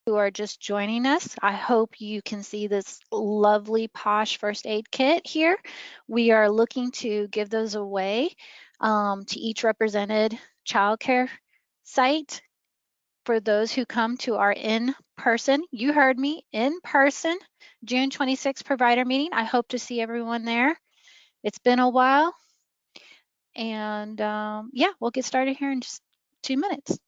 who are just joining us. I hope you can see this lovely posh first aid kit here. We are looking to give those away to each represented childcare site for those who come to our in-person, you heard me, in-person June 26th provider meeting. I hope to see everyone there. It's been a while. And yeah, we'll get started here in just 2 minutes.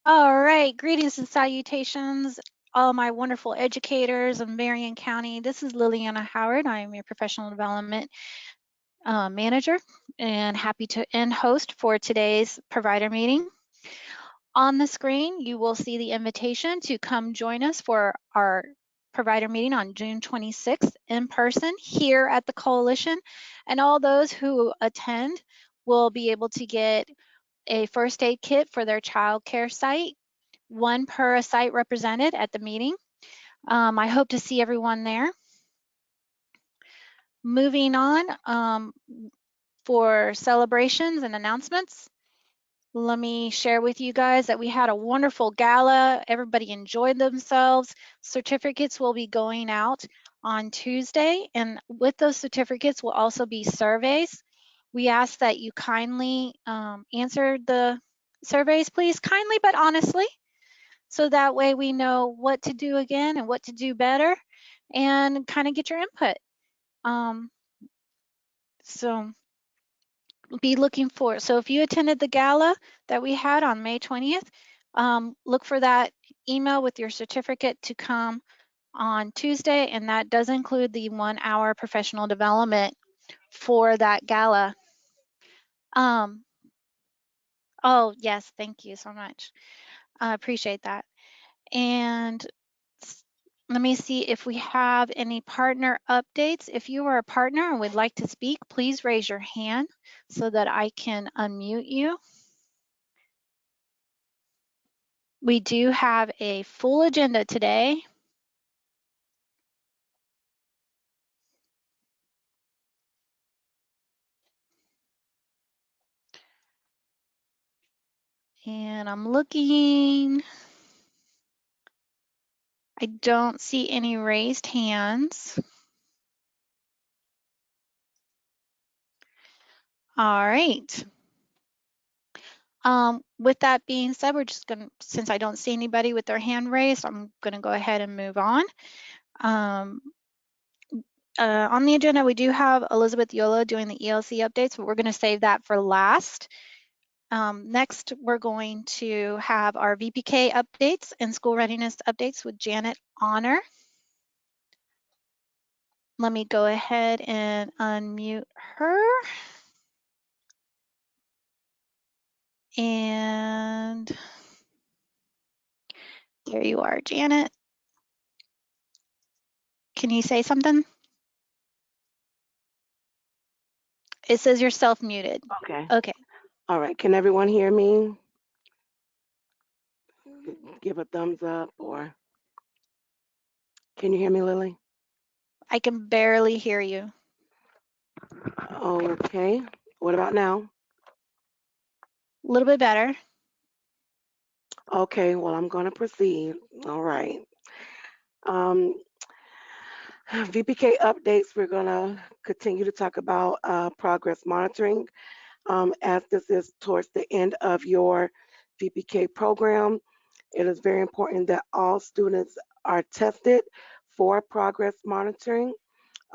All right, greetings and salutations, all my wonderful educators of Marion County. This is Liliana Howard. I am your professional development manager and happy to end host for today's provider meeting. On the screen, you will see the invitation to come join us for our provider meeting on June 26th in person here at the Coalition. And all those who attend will be able to get a first aid kit for their child care site, one per site represented at the meeting. I hope to see everyone there. Moving on for celebrations and announcements. Let me share with you guys that we had a wonderful gala. Everybody enjoyed themselves. Certificates will be going out on Tuesday, and with those certificates will also be surveys. We ask that you kindly answer the surveys, please, kindly but honestly, so that way we know what to do again and what to do better and kind of get your input. So be looking for, so if you attended the gala that we had on May 20th, look for that email with your certificate to come on Tuesday, and that does include the 1 hour professional development for that gala. Oh yes, thank you so much. I appreciate that. And let me see if we have any partner updates. If you are a partner and would like to speak, please raise your hand so that I can unmute you. We do have a full agenda today. And I'm looking. I don't see any raised hands. All right. With that being said, we're just gonna, since I don't see anybody with their hand raised, I'm gonna go ahead and move on. On the agenda, we do have Elizabeth Yola doing the ELC updates, but we're gonna save that for last. Next, we're going to have our VPK updates and school readiness updates with Janet Honor. Let me go ahead and unmute her. And there you are, Janet. Can you say something? It says you're self-muted. Okay. Okay. All right. Can everyone hear me? Give a thumbs up, or can you hear me, Lily? I can barely hear you. Okay. What about now? A little bit better. Okay, well, I'm going to proceed. All right. Um, VPK updates, we're going to continue to talk about progress monitoring. As this is towards the end of your VPK program, it is very important that all students are tested for progress monitoring.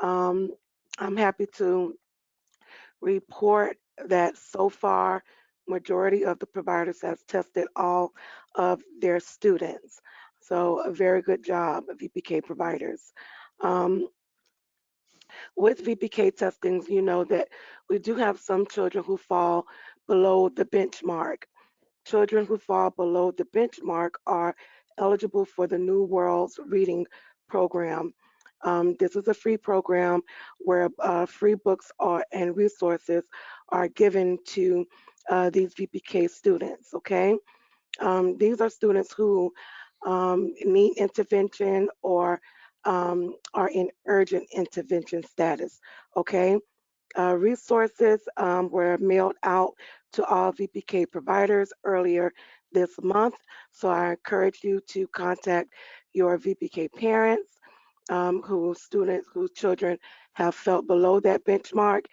Um, I'm happy to report that so far, majority of the providers has tested all of their students. So a very good job, VPK providers. Um, with VPK testings, you know that we do have some children who fall below the benchmark. Children who fall below the benchmark are eligible for the New Worlds Reading Program. This is a free program where free books and resources are given to these VPK students, okay? These are students who need intervention or are in urgent intervention status, okay? Resources were mailed out to all VPK providers earlier this month, so I encourage you to contact your VPK parents whose children have felt below that benchmark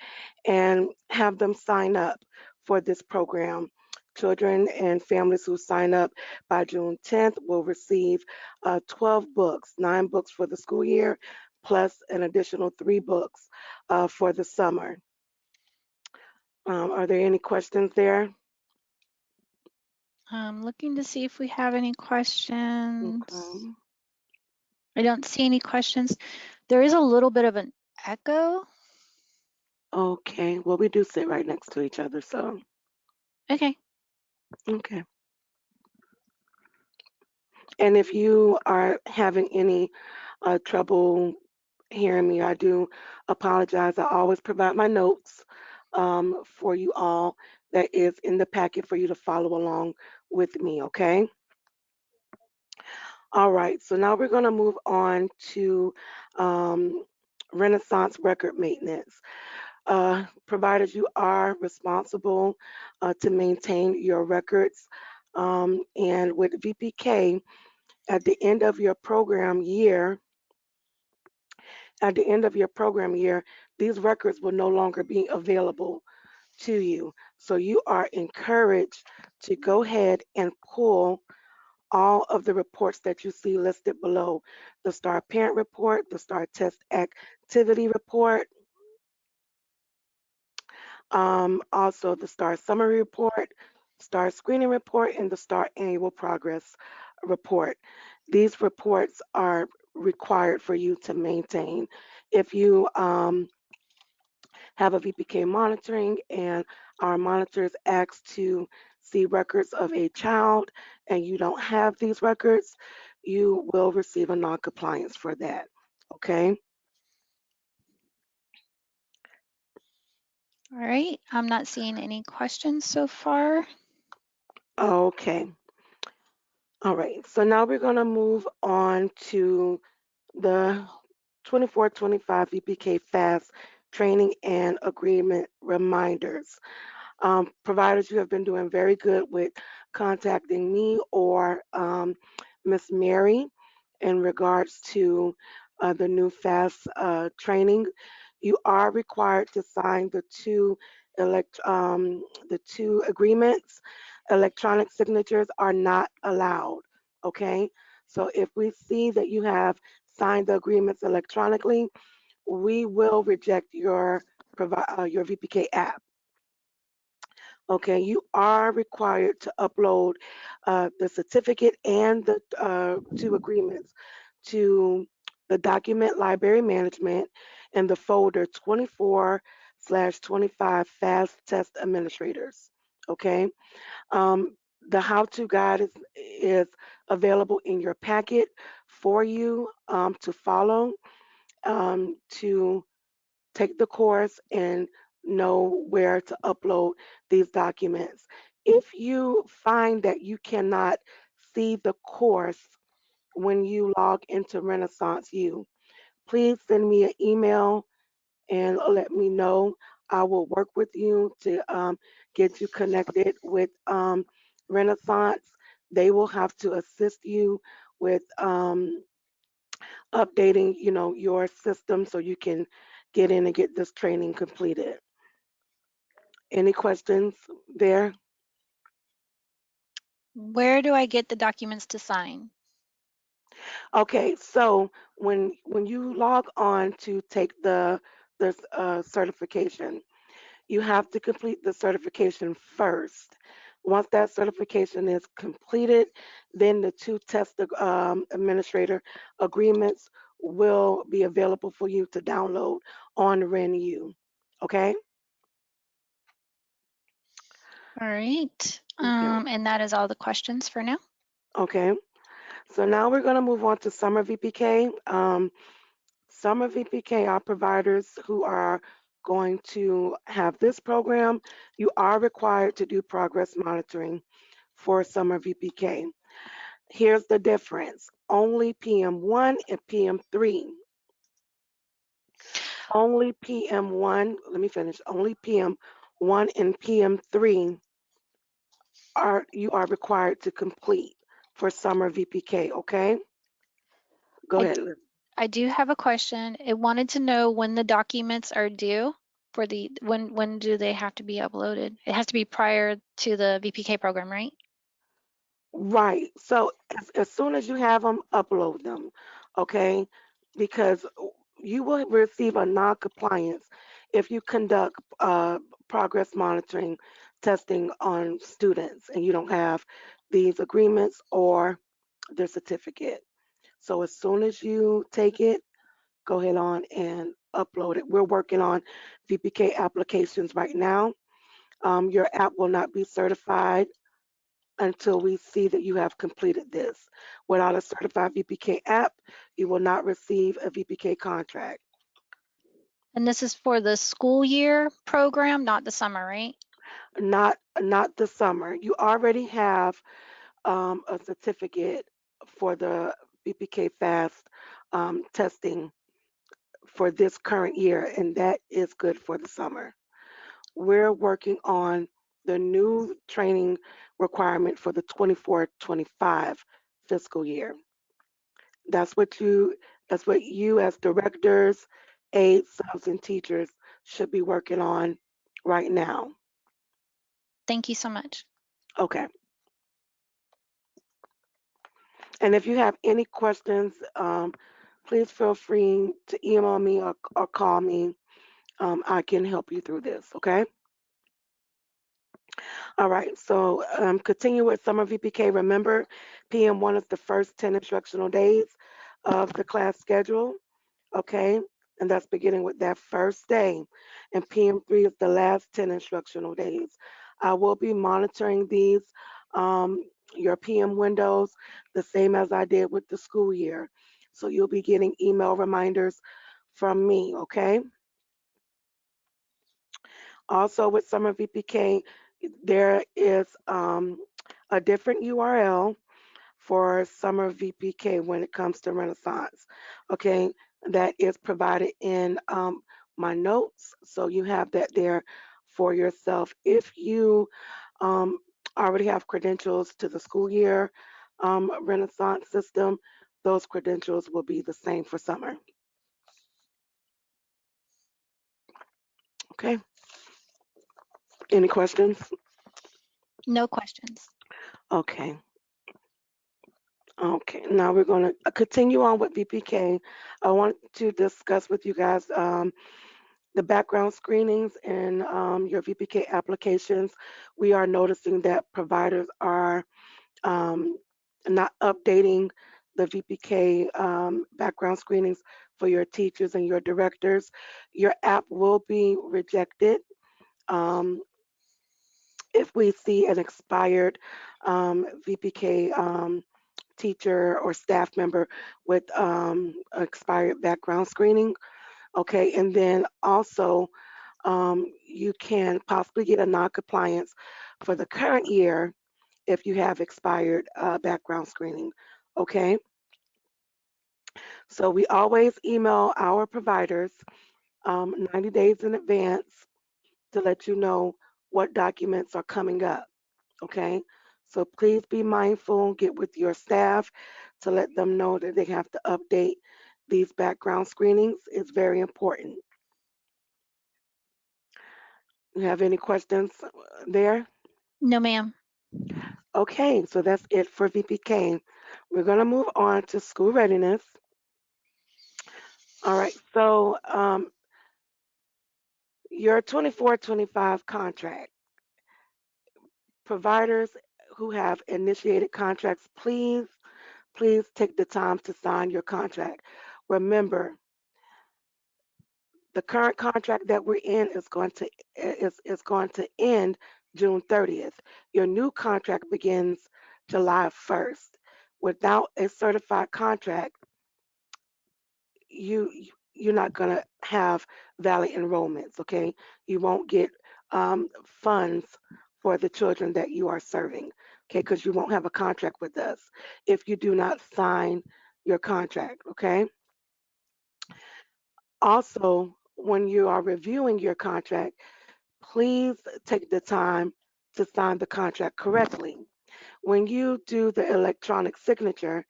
and have them sign up for this program. Children and families who sign up by June 10th will receive 12 books, 9 books for the school year, plus an additional 3 books for the summer. Are there any questions there? I'm looking to see if we have any questions. Okay. I don't see any questions. There is a little bit of an echo. Okay. Well, we do sit right next to each other, so Okay. okay. And if you are having any trouble hearing me, I do apologize. I always provide my notes for you all that is in the packet for you to follow along with me, okay? All right, so now we're going to move on to um, Renaissance record maintenance. Providers, you are responsible to maintain your records. And with VPK, at the end of your program year, at the end of your program year, these records will no longer be available to you. So you are encouraged to go ahead and pull all of the reports that you see listed below: the STAR parent report, the STAR test activity report, also the STAR summary report, STAR screening report, and the STAR annual progress report. These reports are required for you to maintain. If you have a VPK monitoring and our monitors ask to see records of a child and you don't have these records, you will receive a non-compliance for that, okay? All right. I'm not seeing any questions so far. Okay, all right. So now we're gonna move on to the 24-25 VPK FAST training and agreement reminders. Providers, you have been doing very good with contacting me or Miss Mary in regards to the new FAST training. You are required to sign the two agreements. Electronic signatures are not allowed. Okay, so if we see that you have signed the agreements electronically, we will reject your VPK app. Okay, you are required to upload the certificate and the 2 agreements to the document library management and the folder 24/25 fast test administrators. Okay, the how-to guide is available in your packet for you to follow to take the course and know where to upload these documents. If you find that you cannot see the course when you log into Renaissance U, please send me an email and let me know. I will work with you to get you connected with Renaissance. They will have to assist you with updating, your system so you can get in and get this training completed. Any questions there? Where do I get the documents to sign? Okay, so when you log on to take the certification, you have to complete the certification first. Once that certification is completed, then the two test administrator agreements will be available for you to download on RenU. Okay? All right. Okay. And that is all the questions for now. Okay. So now we're going to move on to Summer VPK. Summer VPK are providers who are going to have this program. You are required to do progress monitoring for Summer VPK. Here's the difference. Only PM1 and PM3. Only PM1, let me finish. Only PM1 and PM3 you are required to complete for Summer VPK, okay? Go I, ahead, Liz. I do have a question. It wanted to know when the documents are due for when do they have to be uploaded? It has to be prior to the VPK program, right? Right. So as soon as you have them, upload them, okay? Because you will receive a non-compliance if you conduct progress monitoring testing on students and you don't have these agreements or the certificate. So as soon as you take it, go ahead on and upload it. We're working on VPK applications right now. Your app will not be certified until we see that you have completed this. Without a certified VPK app, you will not receive a VPK contract. And this is for the school year program, not the summer, right? Not the summer. You already have a certificate for the VPK FAST testing for this current year, and that is good for the summer. We're working on the new training requirement for the 24-25 fiscal year. That's what you that's what you as directors, aides, subs, and teachers should be working on right now. Thank you so much. Okay. And if you have any questions, please feel free to email me or call me. I can help you through this. Okay. All right. So continue with Summer VPK. Remember, PM1 is the first 10 instructional days of the class schedule. Okay, and that's beginning with that first day. And PM3 is the last 10 instructional days. I will be monitoring these, your PM windows, the same as I did with the school year. So you'll be getting email reminders from me, okay? Also with Summer VPK, there is a different URL for Summer VPK when it comes to Renaissance. Okay, that is provided in my notes, so you have that there for yourself. If you um, already have credentials to the school year Renaissance system, those credentials will be the same for summer. Okay, any questions? No questions. Okay. Okay, now we're going to continue on with VPK. I want to discuss with you guys the background screenings in your VPK applications. We are noticing that providers are um, not updating the VPK background screenings for your teachers and your directors. Your app will be rejected if we see an expired VPK teacher or staff member with expired background screening. Okay, and then also you can possibly get a non-compliance for the current year if you have expired background screening. Okay, So we always email our providers 90 days in advance to let you know what documents are coming up. Okay. So please be mindful, get with your staff to let them know that they have to update these background screenings. It's very important. You have any questions there? No, ma'am. Okay, so that's it for VPK. We're going to move on to school readiness. All right, so your 24-25 contract, providers who have initiated contracts, please take the time to sign your contract. Remember, the current contract that we're in is going to end June 30th. Your new contract begins July 1st. Without a certified contract, you you're not going to have valid enrollments. Okay, you won't get funds for the children that you are serving. Okay, because you won't have a contract with us if you do not sign your contract. Okay. Also, when you are reviewing your contract, please take the time to sign the contract correctly. When you do the electronic signature,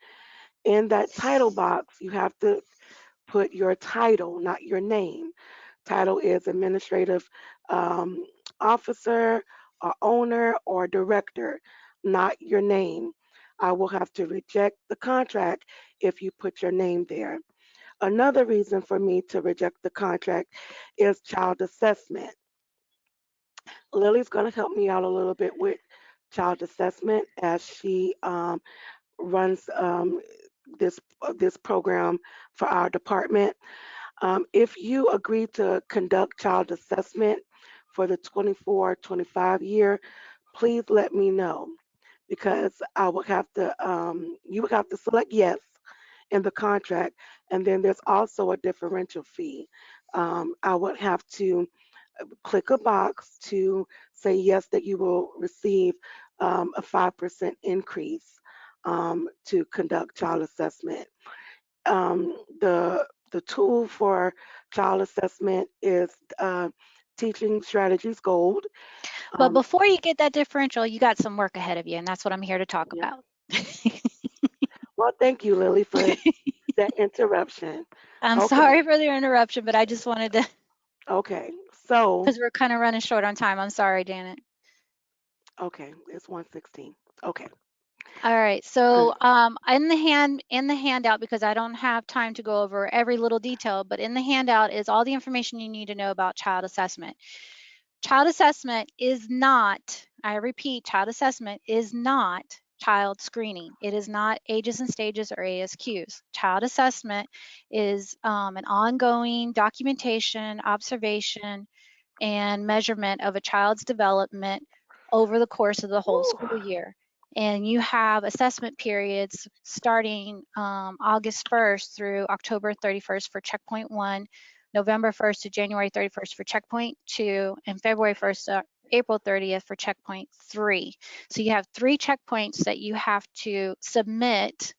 in that title box, you have to put your title, not your name. Title is administrative um, officer, or owner, or director, not your name. I will have to reject the contract if you put your name there. Another reason for me to reject the contract is child assessment. Lily's going to help me out a little bit with child assessment as she runs this program for our department. If you agree to conduct child assessment for the 24-25 year, please let me know because I would have to you would have to select yes in the contract, and then there's also a differential fee. I would have to click a box to say yes that you will receive a 5% increase to conduct child assessment. The tool for child assessment is Teaching Strategies Gold. But Um, before you get that differential, you got some work ahead of you, and that's what I'm here to talk yeah. about. Well, thank you, Lily, for that interruption. I'm Okay, sorry for the interruption, but I just wanted to, okay. So, because we're kind of running short on time. I'm sorry, Janet. okay, it's 116. Okay. All right, so in the handout, because I don't have time to go over every little detail, but in the handout is all the information you need to know about child assessment. Child assessment is not, I repeat, child assessment is not child screening. It is not ages and stages or ASQs. Child assessment is an ongoing documentation, observation, and measurement of a child's development over the course of the whole Woo. school year. And you have assessment periods starting August 1st through October 31st for checkpoint 1, November 1st to January 31st for checkpoint 2, and February 1st to April 30th for checkpoint 3. So you have 3 checkpoints that you have to submit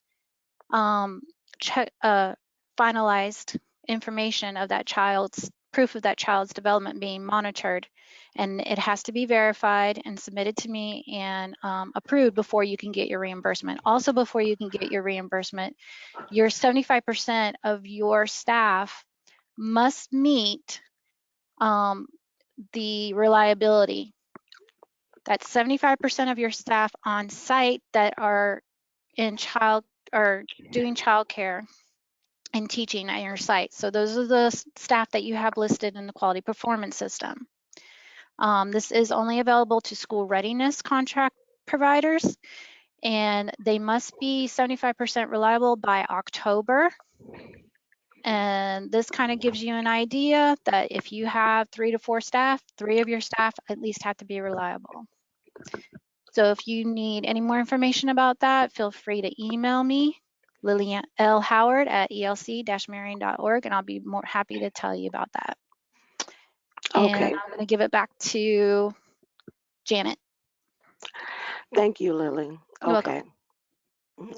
um, finalized information of that child's proof of that child's development being monitored, and it has to be verified and submitted to me and approved before you can get your reimbursement. Also, before you can get your reimbursement, your 75% of your staff must meet the reliability. That's 75% of your staff on site that are in child or doing childcare and teaching at your site. So those are the staff that you have listed in the quality performance system. This is only available to school readiness contract providers, and they must be 75% reliable by October. And this kind of gives you an idea that if you have 3 to 4 staff, 3 of your staff at least have to be reliable. So if you need any more information about that, feel free to email me, Lillian L. Howard at elc-marion.org, and I'll be more happy to tell you about that. And Okay. I'm going to give it back to Janet. Thank you, Lily. You're welcome. Okay.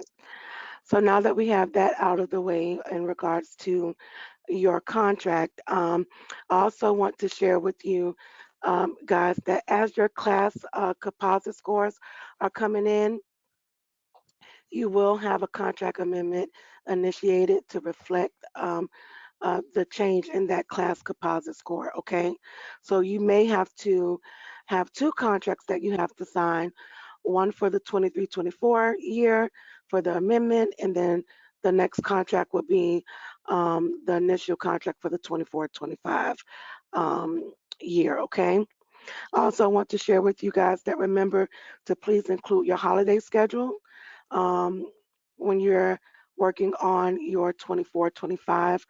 So now that we have that out of the way in regards to your contract, I also want to share with you guys that as your class composite scores are coming in, you will have a contract amendment initiated to reflect the change in that class composite score, okay? So you may have to have two contracts that you have to sign, one for the 23-24 year for the amendment, and then the next contract would be the initial contract for the 24-25 year, okay? I also want to share with you guys that remember to please include your holiday schedule um, when you're working on your 24-25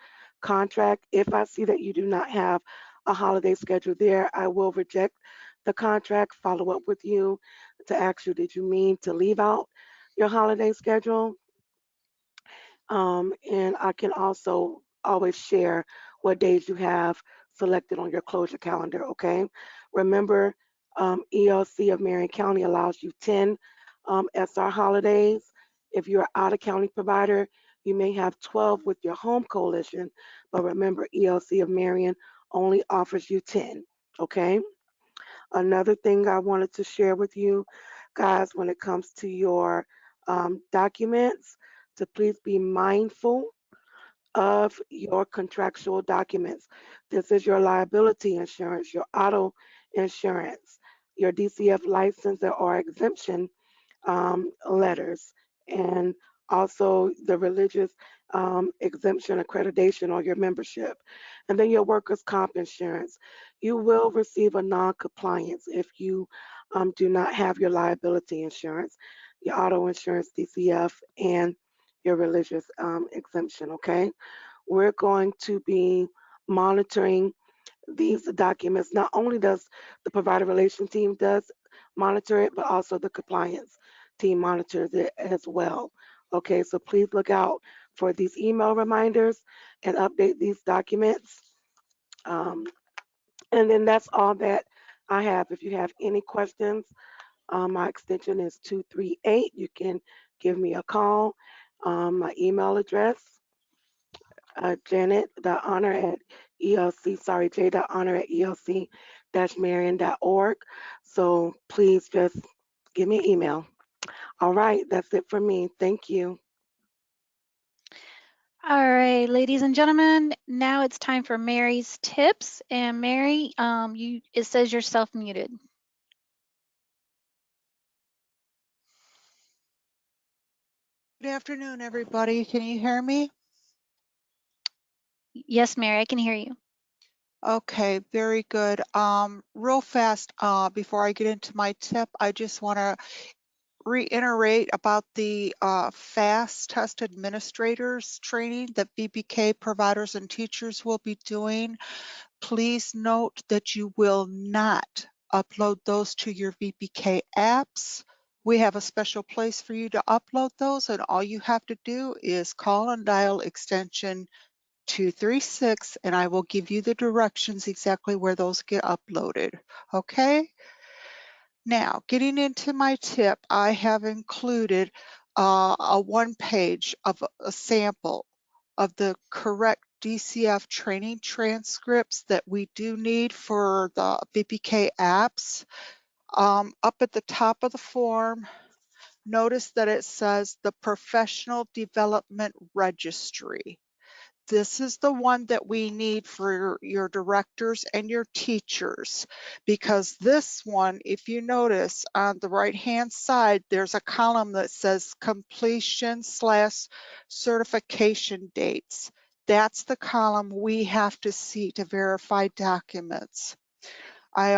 contract. If I see that you do not have a holiday schedule there, I will reject the contract, follow up with you to ask you, did you mean to leave out your holiday schedule? And I can also always share what days you have selected on your closure calendar, okay? Remember, ELC of Marion County allows you 10 SR holidays. If you're out of county provider, you may have 12 with your home coalition, but remember, ELC of Marion only offers you 10, okay? Another thing I wanted to share with you guys when it comes to your documents, to please be mindful of your contractual documents. This is your liability insurance, your auto insurance, your DCF license or exemption letters, and also the religious exemption accreditation or your membership, and then your workers' comp insurance. You will receive a non-compliance if you do not have your liability insurance, your auto insurance, DCF, and your religious exemption, okay? We're going to be monitoring these documents. Not only does the provider relation team does monitor it, but also the compliance team monitors it as well. Okay, so please look out for these email reminders and update these documents. Um, and then that's all that I have. If you have any questions, my extension is 238. You can give me a call. My email address, Janet.honor at J.honor at ELC-Marion.org. So please just give me an email. All right, that's it for me. Thank you. All right, ladies and gentlemen, now it's time for Mary's tips. And Mary, it says you're self-muted. Good afternoon, everybody. Can you hear me? Yes, Mary, I can hear you. Okay, very good. Real fast, before I get into my tip, I just want to reiterate about the FAST test administrators training that VPK providers and teachers will be doing. Please note that you will not upload those to your VPK apps. We have a special place for you to upload those, and all you have to do is call and dial extension 236, and I will give you the directions exactly where those get uploaded. Okay? Now, getting into my tip, I have included a one page of a sample of the correct DCF training transcripts that we do need for the VPK apps. Up at the top of the form, notice that it says the Professional Development Registry. This is the one that we need for your directors and your teachers, because this one, if you notice on the right-hand side, there's a column that says completion/certification dates. That's the column we have to see to verify documents. I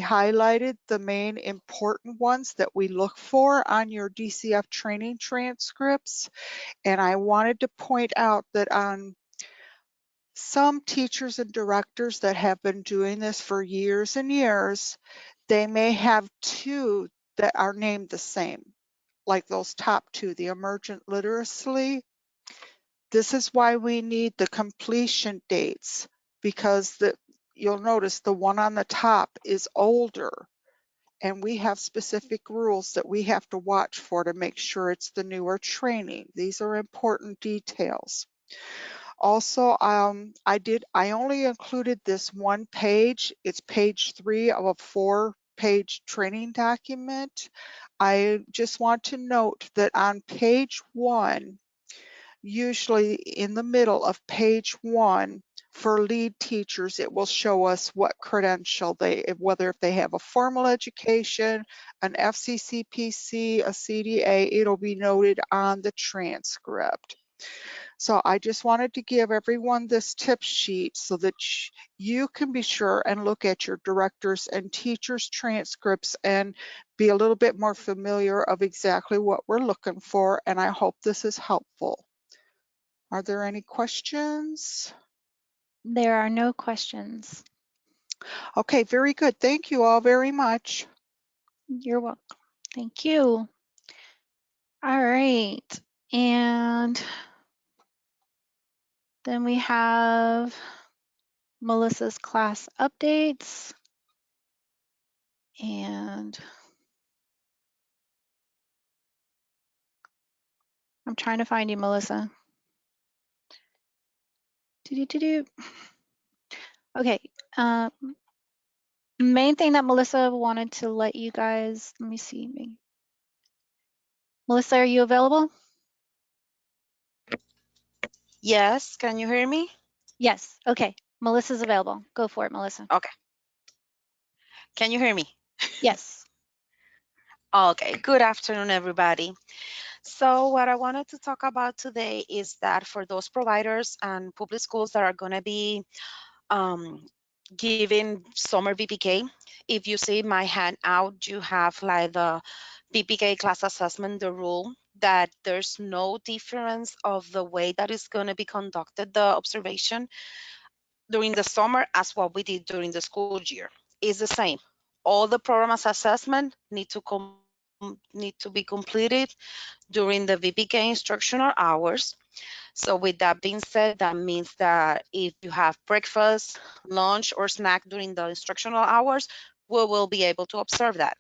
highlighted the main important ones that we look for on your DCF training transcripts. And I wanted to point out that on some teachers and directors that have been doing this for years and years, they may have two that are named the same, like those top two, the emergent literacy. This is why we need the completion dates, because you'll notice the one on the top is older, and we have specific rules that we have to watch for to make sure it's the newer training. These are important details. Also, I only included this one page. It's page 3 of a 4-page training document. I just want to note that on page 1, usually in the middle of page 1, for lead teachers, it will show us what credential whether if they have a formal education, an FCCPC, a CDA, it'll be noted on the transcript. So I just wanted to give everyone this tip sheet so that you can be sure and look at your directors and teachers transcripts and be a little bit more familiar of exactly what we're looking for. And I hope this is helpful. Are there any questions? There are no questions. Okay, very good. Thank you all very much. You're welcome. Thank you. All right. And then we have Melissa's class updates. And I'm trying to find you, Melissa. Do-do-do-do. Okay. Main thing that Melissa wanted to let you guys, let me see. Melissa, are you available? Yes, can you hear me? Yes. Okay. Melissa's available. Go for it, Melissa. Okay. Can you hear me? Yes. Okay, good afternoon, everybody. So what I wanted to talk about today is that for those providers and public schools that are going to be giving summer VPK, if you see my handout, you have like the VPK class assessment, the rule that there's no difference of the way that is going to be conducted, the observation during the summer as what we did during the school year. It's the same. All the program assessment need to be completed during the VPK instructional hours. So with that being said, that means that if you have breakfast, lunch, or snack during the instructional hours, we will be able to observe that.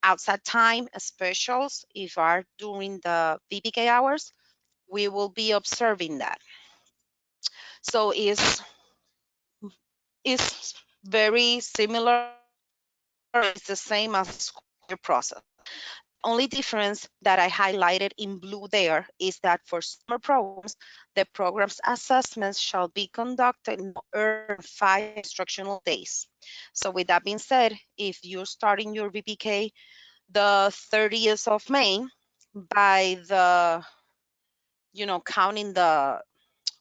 Outside time specials, if are during the VPK hours, we will be observing that. So it's very similar. It's the same as school year process. The only difference that I highlighted in blue there is that for summer programs, the program's assessments shall be conducted no earlier than 5 instructional days. So with that being said, if you're starting your VPK the 30th of May, by the, counting the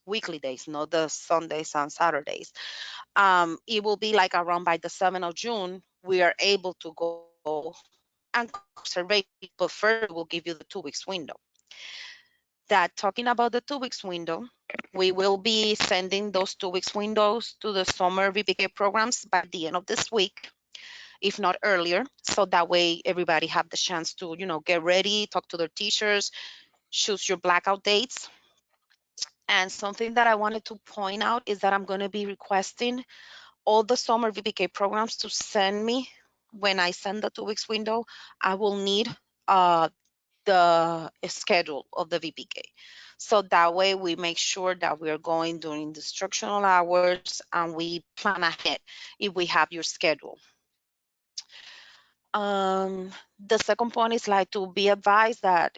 weekly days, not the Sundays and Saturdays, it will be like around by the 7th of June, we are able to go and observe, but first we'll give you the 2 weeks window. That talking about the 2 weeks window, we will be sending those 2 weeks windows to the summer VPK programs by the end of this week, if not earlier. So that way everybody have the chance to, get ready, talk to their teachers, choose your blackout dates. And something that I wanted to point out is that I'm going to be requesting all the summer VPK programs to send me, when I send the 2 weeks window, I will need the schedule of the VPK. So that way we make sure that we are going during the instructional hours and we plan ahead if we have your schedule. The second point is like to be advised that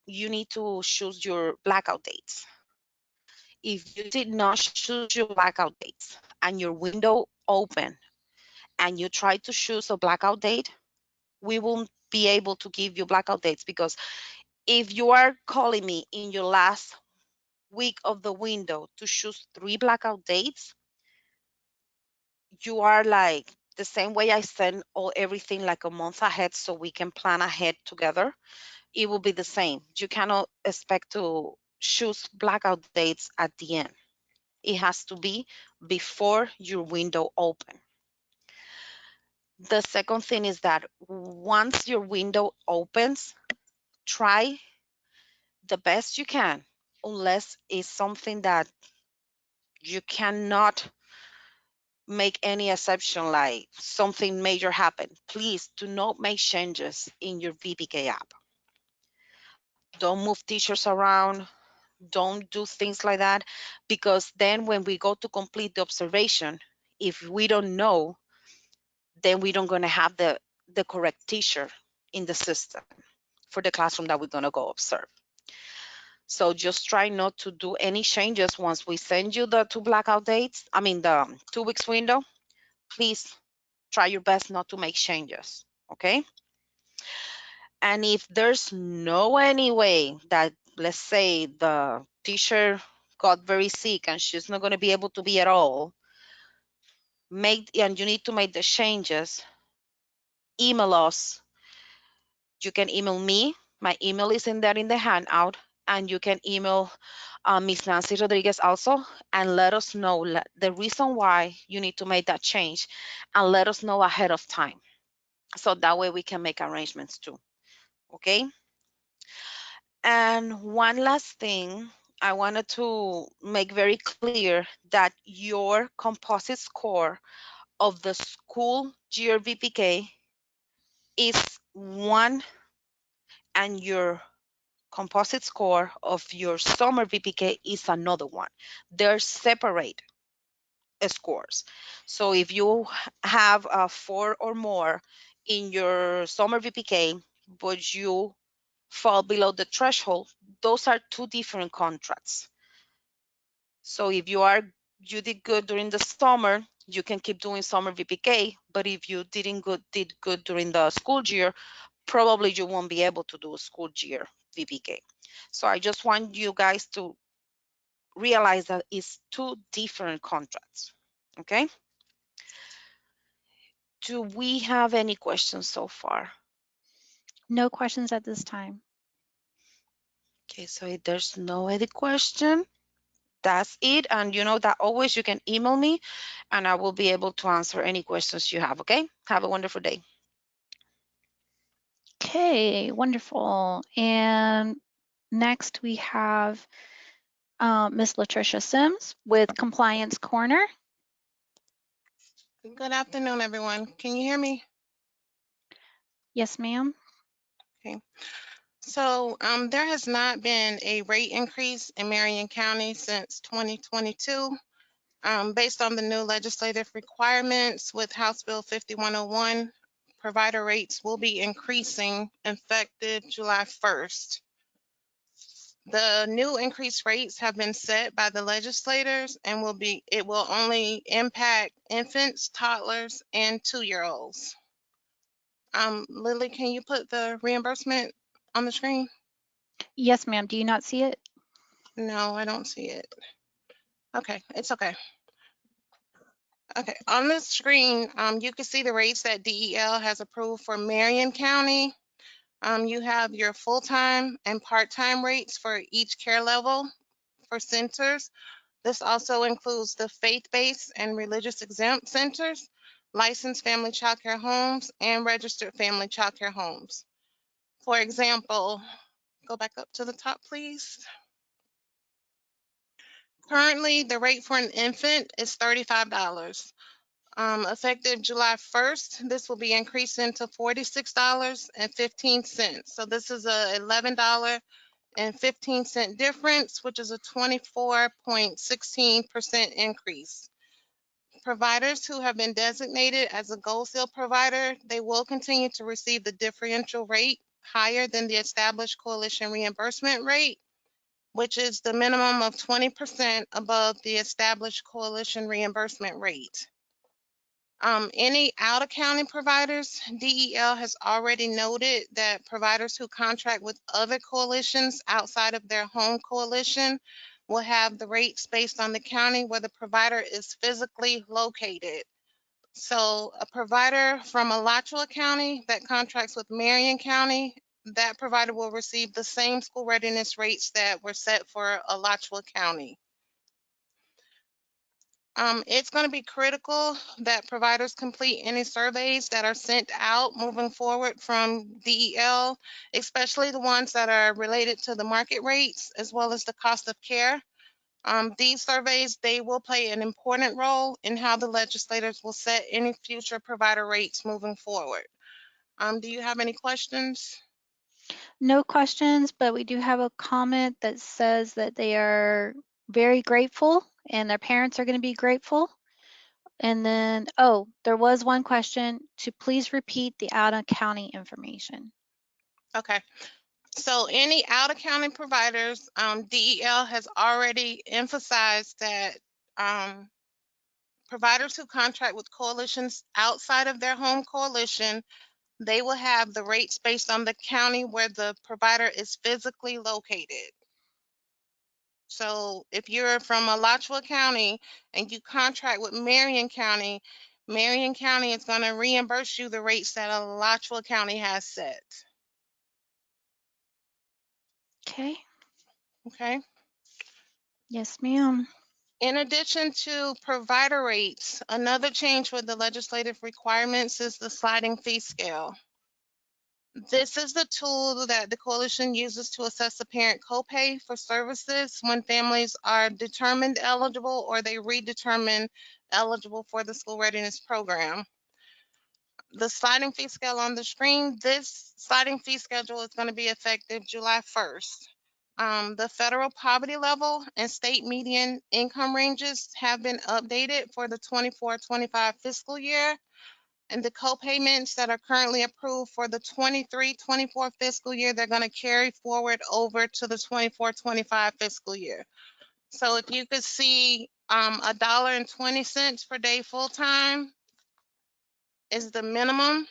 you need to choose your blackout dates. If you did not choose your blackout dates and your window open and you try to choose a blackout date, we won't be able to give you blackout dates, because if you are calling me in your last week of the window to choose 3 blackout dates, you are like the same way I send everything like a month ahead so we can plan ahead together. It will be the same. You cannot expect to choose blackout dates at the end. It has to be before your window open. The second thing is that once your window opens, try the best you can, unless it's something that you cannot make any exception, like something major happen, please do not make changes in your VPK app. Don't move teachers around. Don't do things like that, because then when we go to complete the observation, if we don't know, then we don't going to have the correct teacher in the system for the classroom that we're going to go observe. So just try not to do any changes once we send you the 2 blackout dates, I mean the 2 weeks window. Please try your best not to make changes, okay? And if there's no any way that, let's say, the teacher got very sick and she's not going to be able to be at all, and you need to make the changes, email us. You can email me. My email is in there in the handout, and you can email Miss Nancy Rodriguez also, and let us know the reason why you need to make that change, and let us know ahead of time, so that way we can make arrangements too. Okay. And one last thing, I wanted to make very clear that your composite score of the school year VPK is one, and your composite score of your summer VPK is another one. They're separate scores. So if you have 4 or more in your summer VPK, but you fall below the threshold, those are 2 different contracts. So if you did good during the summer, you can keep doing summer VPK, but if you did good during the school year, probably you won't be able to do a school year VPK. So I just want you guys to realize that it's 2 different contracts. Okay. Do we have any questions so far? No questions at this time. Okay, so if there's no other question, that's it. And you know that always you can email me and I will be able to answer any questions you have. Okay. Have a wonderful day. Okay, wonderful. And next we have Miss Latricia Sims with Compliance Corner. Good afternoon, everyone. Can you hear me? Yes, ma'am. Okay. So there has not been a rate increase in Marion County since 2022. Based on the new legislative requirements with House Bill 5101, provider rates will be increasing effective July 1st. The new increased rates have been set by the legislators and it will only impact infants, toddlers, and 2-year-olds. Lily, can you put the reimbursement on the screen? Yes, ma'am. Do you not see it? No, I don't see it. Okay, it's okay. Okay, on the screen, you can see the rates that DEL has approved for Marion County. You have your full-time and part-time rates for each care level for centers. This also includes the faith-based and religious exempt centers, licensed family child care homes, and registered family child care homes. For example, go back up to the top, please. Currently, the rate for an infant is $35. Effective July 1st, this will be increasing to $46.15. So this is a $11.15 difference, which is a 24.16% increase. Providers who have been designated as a Gold Seal provider, they will continue to receive the differential rate higher than the established coalition reimbursement rate, which is the minimum of 20% above the established coalition reimbursement rate. Any out-of-county providers, DEL has already noted that providers who contract with other coalitions outside of their home coalition will have the rates based on the county where the provider is physically located. So a provider from Alachua County that contracts with Marion County, that provider will receive the same school readiness rates that were set for Alachua County. It's going to be critical that providers complete any surveys that are sent out moving forward from DEL, especially the ones that are related to the market rates as well as the cost of care. These surveys, they will play an important role in how the legislators will set any future provider rates moving forward. Do you have any questions? No questions, but we do have a comment that says that they are very grateful and their parents are going to be grateful. And then, oh, there was one question to please repeat the out-of-county information. Okay. So any out-of-county providers, DEL has already emphasized that providers who contract with coalitions outside of their home coalition, they will have the rates based on the county where the provider is physically located. So if you're from Alachua County and you contract with Marion County is going to reimburse you the rates that Alachua County has set. Okay. Okay. Yes, ma'am. In addition to provider rates, another change with the legislative requirements is the sliding fee scale. This is the tool that the coalition uses to assess the parent copay for services when families are determined eligible or they redetermine eligible for the school readiness program. The sliding fee scale on the screen, this sliding fee schedule is going to be effective July 1st. The federal poverty level and state median income ranges have been updated for the 24-25 fiscal year. And the co-payments that are currently approved for the 23-24 fiscal year, they're going to carry forward over to the 24-25 fiscal year. So if you could see $1.20 per day full-time is the minimum,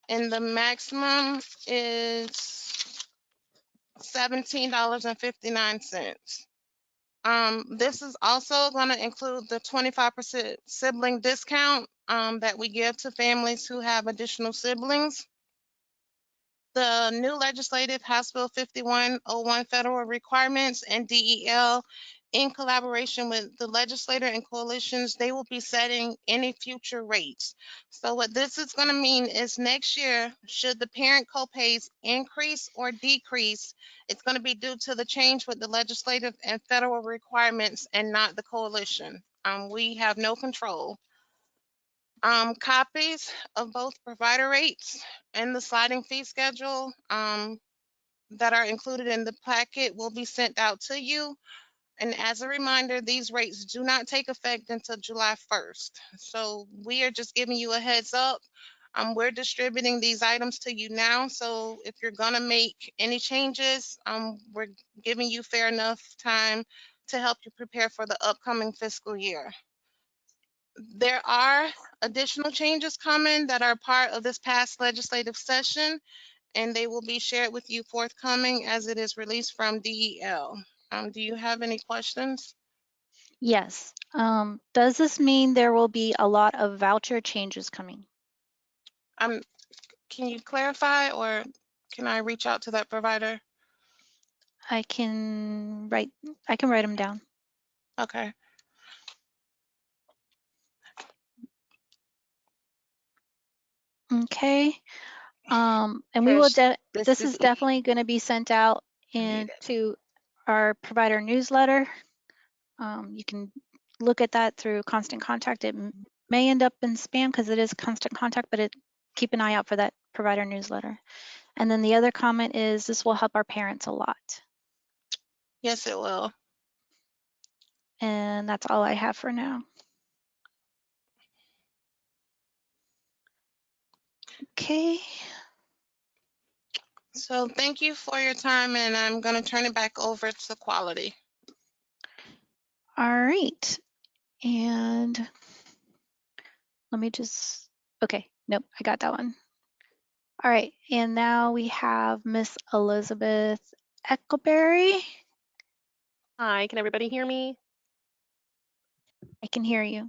and the maximum is $17.59. This is also going to include the 25% sibling discount that we give to families who have additional siblings. The new legislative House Bill 5101 federal requirements and DEL, in collaboration with the legislator and coalitions, they will be setting any future rates. So what this is going to mean is next year, should the parent copays increase or decrease, it's going to be due to the change with the legislative and federal requirements and not the coalition. We have no control. Copies of both provider rates and the sliding fee schedule that are included in the packet will be sent out to you. And as a reminder, these rates do not take effect until July 1st. So we are just giving you a heads up. We're distributing these items to you now. So if you're gonna make any changes, we're giving you fair enough time to help you prepare for the upcoming fiscal year. There are additional changes coming that are part of this past legislative session, and they will be shared with you forthcoming as it is released from DEL. Do you have any questions? Yes. Does this mean there will be a lot of voucher changes coming? Can you clarify, or can I reach out to that provider? I can write them down. Okay. Okay. And we will, Trish, this is definitely going to be sent out into our provider newsletter. You can look at that through Constant Contact. It may end up in spam because it is Constant Contact, but keep an eye out for that provider newsletter. And then the other comment is this will help our parents a lot. Yes, it will. And that's all I have for now. Okay. So thank you for your time, and I'm going to turn it back over to Quality. All right. And let me just, okay, nope, I got that one. All right, and now we have Miss Elizabeth Eckleberry. Hi, can everybody hear me? I can hear you.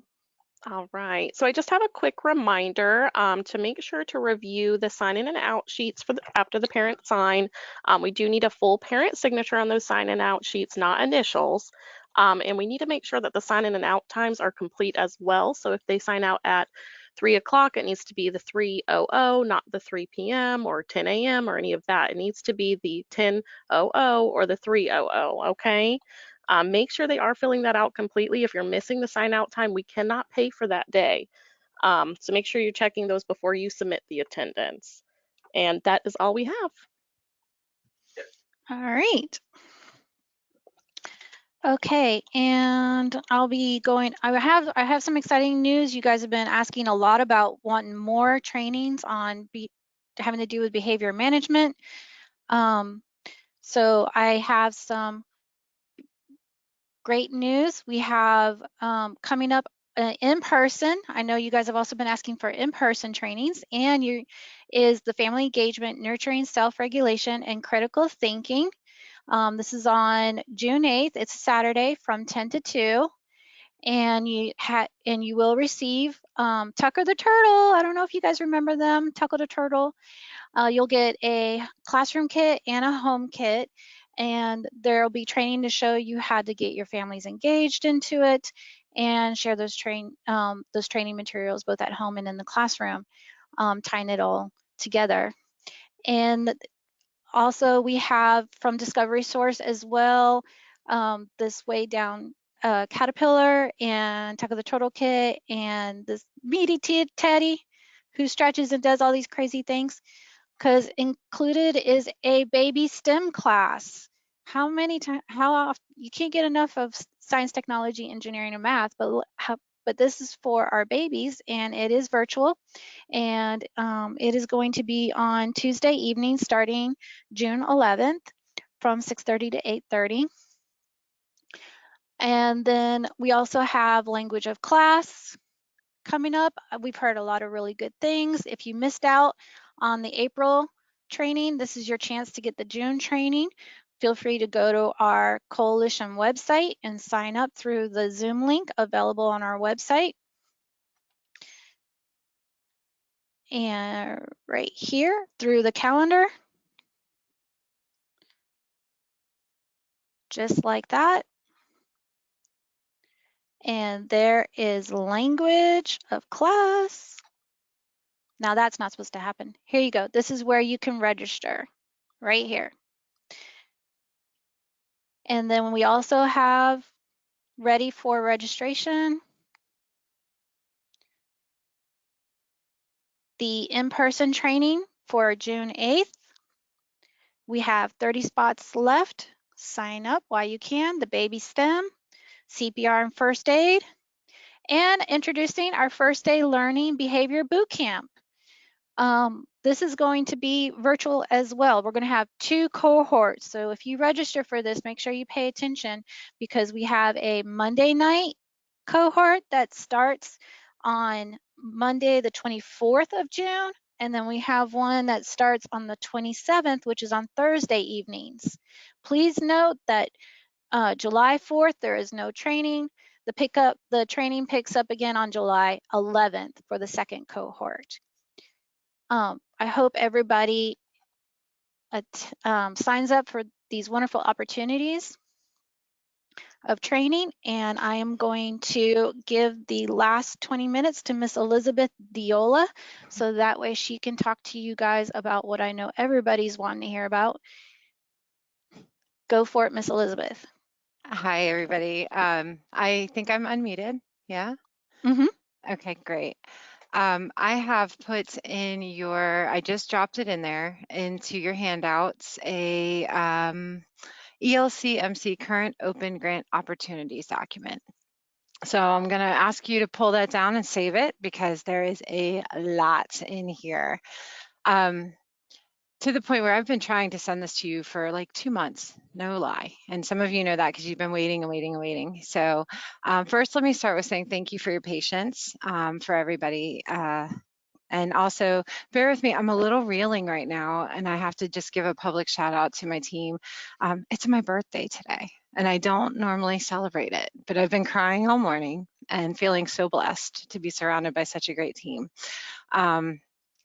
All right, so I just have a quick reminder to make sure to review the sign in and out sheets for after the parent sign. We do need a full parent signature on those sign in and out sheets, not initials. And we need to make sure that the sign in and out times are complete as well. So if they sign out at 3 o'clock, it needs to be the 3:00, not the 3 p.m. or 10 a.m. or any of that. It needs to be the 10:00 or the 3:00, okay? Make sure they are filling that out completely. If you're missing the sign out time, we cannot pay for that day. So make sure you're checking those before you submit the attendance. And that is all we have. All right. Okay, and I'll be going, I have some exciting news. You guys have been asking a lot about wanting more trainings on having to do with behavior management. So I have some great news. We have coming up in person. I know you guys have also been asking for in-person trainings, and is the family engagement, nurturing self-regulation, and critical thinking. This is on June 8th. It's a Saturday from 10 to 2. And you will receive Tucker the Turtle. I don't know if you guys remember them, Tucker the Turtle. You'll get a classroom kit and a home kit, and there'll be training to show you how to get your families engaged into it and share those training materials both at home and in the classroom, tying it all together. And also we have from Discovery Source as well, this Way Down Caterpillar and Tucker the Turtle kit, and this Meaty Teddy who stretches and does all these crazy things, because included is a baby STEM class. How often, you can't get enough of science, technology, engineering, and math, but this is for our babies, and it is virtual, and it is going to be on Tuesday evening starting June 11th from 6:30 to 8:30. And then we also have language of class coming up. We've heard a lot of really good things. If you missed out on the April training, this is your chance to get the June training. Feel free to go to our coalition website and sign up through the Zoom link available on our website. And right here through the calendar, just like that. And there is language of class. Now that's not supposed to happen. Here you go. This is where you can register, right here. And then we also have ready for registration the in-person training for June 8th. We have 30 spots left. Sign up while you can. The baby STEM, CPR and first aid, and introducing our first day learning behavior boot camp. This is going to be virtual as well. We're going to have 2 cohorts. So if you register for this, make sure you pay attention, because we have a Monday night cohort that starts on Monday, the 24th of June. And then we have one that starts on the 27th, which is on Thursday evenings. Please note that July 4th, there is no training. The training picks up again on July 11th for the second cohort. I hope everybody signs up for these wonderful opportunities of training, and I am going to give the last 20 minutes to Miss Elizabeth Diola, so that way she can talk to you guys about what I know everybody's wanting to hear about. Go for it, Miss Elizabeth. Hi, everybody. I think I'm unmuted. Yeah? Mm-hmm. Okay, great. I have put in I just dropped it in there into your handouts, a ELC-MC Current Open Grant Opportunities document. So I'm going to ask you to pull that down and save it, because there is a lot in here. To the point where I've been trying to send this to you for like 2 months, no lie. And some of you know that because you've been waiting and waiting and waiting. So first, let me start with saying thank you for your patience for everybody. And also, bear with me, I'm a little reeling right now, and I have to just give a public shout out to my team. It's my birthday today, and I don't normally celebrate it, but I've been crying all morning and feeling so blessed to be surrounded by such a great team.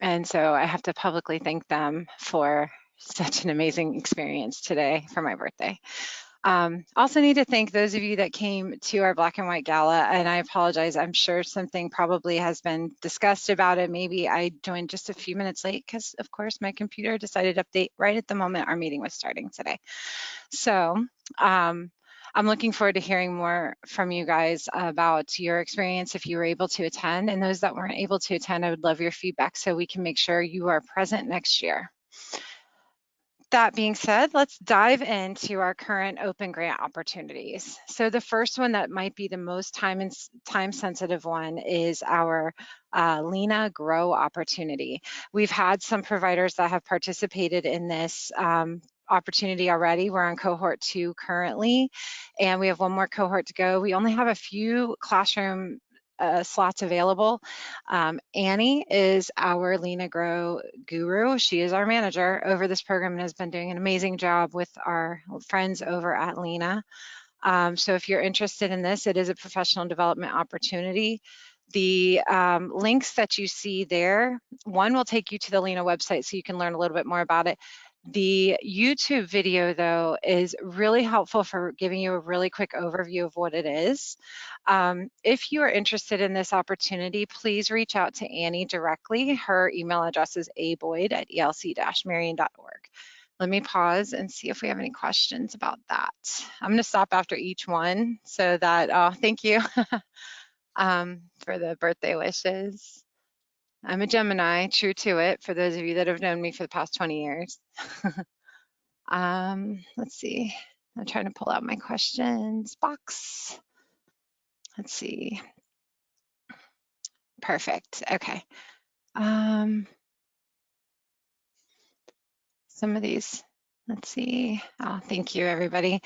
And so I have to publicly thank them for such an amazing experience today for my birthday. Also need to thank those of you that came to our Black and White Gala, and I apologize, I'm sure something probably has been discussed about it. Maybe I joined just a few minutes late because, of course, my computer decided to update right at the moment our meeting was starting today. So I'm looking forward to hearing more from you guys about your experience if you were able to attend, and those that weren't able to attend, I would love your feedback so we can make sure you are present next year. That being said, let's dive into our current open grant opportunities. So the first one that might be the most time sensitive one is our Lena Grow opportunity. We've had some providers that have participated in this opportunity already. We're on cohort 2 currently, and we have one more cohort to go. We only have a few classroom slots available. Annie is our Lena Grow guru. She is our manager over this program and has been doing an amazing job with our friends over at Lena. So if you're interested in this, it is a professional development opportunity. The links that you see there, one will take you to the Lena website so you can learn a little bit more about it. The YouTube video, though, is really helpful for giving you a really quick overview of what it is. If you are interested in this opportunity, please reach out to Annie directly. Her email address is aboyd@elc-marion.org. Let me pause and see if we have any questions about that. I'm going to stop after each one so that, thank you for the birthday wishes. I'm a Gemini, true to it, for those of you that have known me for the past 20 years. Let's see. I'm trying to pull out my questions box. Let's see. Perfect. Okay. Some of these, let's see. Oh, thank you, everybody.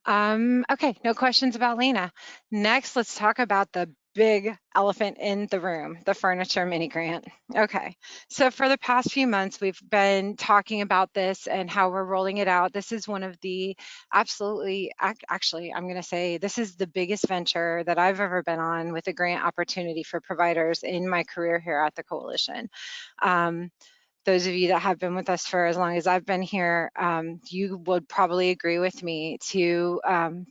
Okay, no questions about Lena. Next, let's talk about the big elephant in the room, the furniture mini grant. Okay, so for the past few months, we've been talking about this and how we're rolling it out. This is one of the actually, I'm going to say this is the biggest venture that I've ever been on with a grant opportunity for providers in my career here at the Coalition. Those of you that have been with us for as long as I've been here, you would probably agree with me to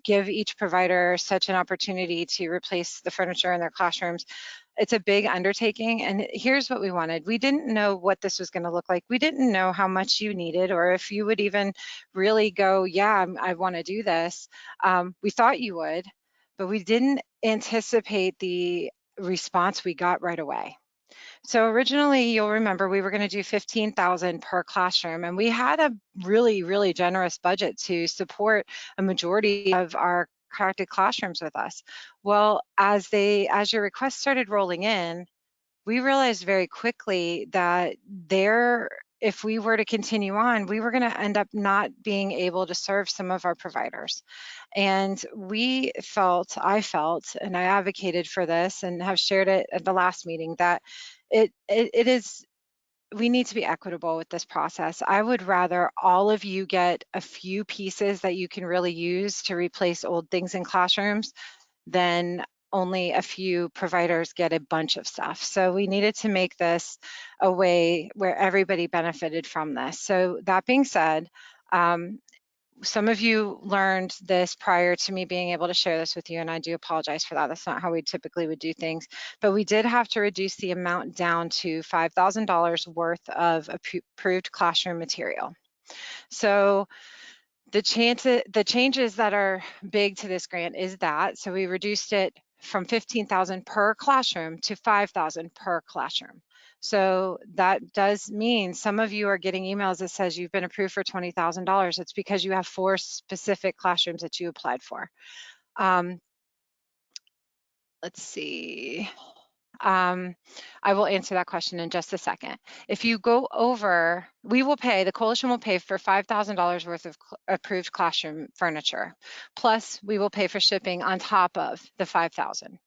give each provider such an opportunity to replace the furniture in their classrooms. It's a big undertaking, and here's what we wanted. We didn't know what this was going to look like. We didn't know how much you needed or if you would even really go, yeah, I want to do this. We thought you would, but we didn't anticipate the response we got right away. So originally, you'll remember we were going to do $15,000 per classroom, and we had a really, really generous budget to support a majority of our corrected classrooms with us. Well, as your requests started rolling in, we realized very quickly that if we were to continue on, we were going to end up not being able to serve some of our providers. And I felt, and I advocated for this and have shared it at the last meeting, that we need to be equitable with this process. I would rather all of you get a few pieces that you can really use to replace old things in classrooms than only a few providers get a bunch of stuff. So we needed to make this a way where everybody benefited from this. So that being said, some of you learned this prior to me being able to share this with you, and I do apologize for that. That's not how we typically would do things. But we did have to reduce the amount down to $5,000 worth of approved classroom material. So the changes that are big to this grant is that, so we reduced it from $15,000 per classroom to $5,000 per classroom. So that does mean some of you are getting emails that says you've been approved for $20,000. It's because you have 4 specific classrooms that you applied for. Let's see. I will answer that question in just a second. If you go over, the Coalition will pay for $5,000 worth of approved classroom furniture. Plus, we will pay for shipping on top of the $5,000.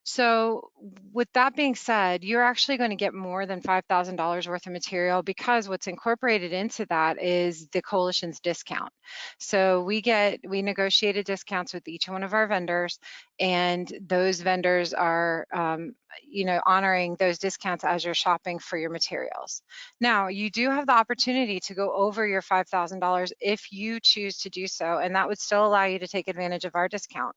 So with that being said, you're actually going to get more than $5,000 worth of material because what's incorporated into that is the Coalition's discount. So we negotiated discounts with each one of our vendors, and those vendors are honoring those discounts as you're shopping for your materials. Now, you do have the opportunity to go over your $5,000 if you choose to do so, and that would still allow you to take advantage of our discount.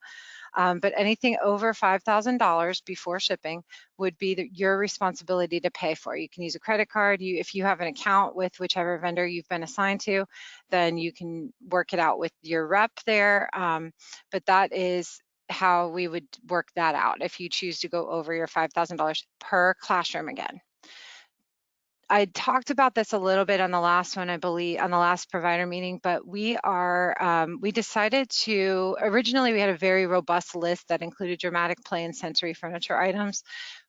But anything over $5,000 before shipping would be your responsibility to pay for. You can use a credit card. If you have an account with whichever vendor you've been assigned to, then you can work it out with your rep there. But that is how we would work that out if you choose to go over your $5,000 per classroom again. I talked about this a little bit on the last one, I believe, on the last provider meeting, but we decided to, originally we had a very robust list that included dramatic play and sensory furniture items.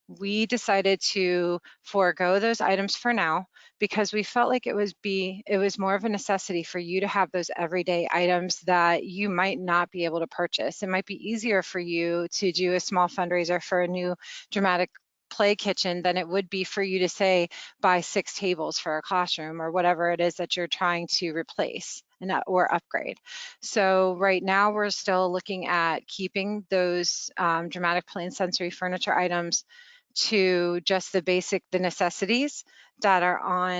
We decided to forego those items for now because we felt like it was more of a necessity for you to have those everyday items that you might not be able to purchase. It might be easier for you to do a small fundraiser for a new dramatic play kitchen than it would be for you to say buy 6 tables for a classroom or whatever it is that you're trying to replace or upgrade. So right now we're still looking at keeping those dramatic play and sensory furniture items to just the necessities that are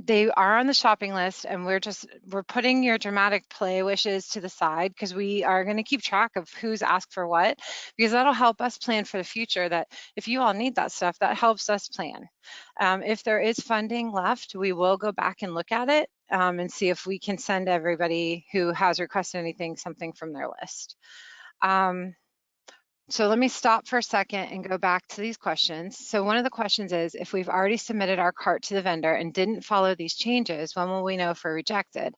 they are on the shopping list, and we're putting your dramatic play wishes to the side because we are going to keep track of who's asked for what, because that'll help us plan for the future. That if you all need that stuff, that helps us plan. If there is funding left, we will go back and look at it and see if we can send everybody who has requested anything something from their list. So let me stop for a second and go back to these questions. So one of the questions is, if we've already submitted our cart to the vendor and didn't follow these changes, when will we know if we're rejected?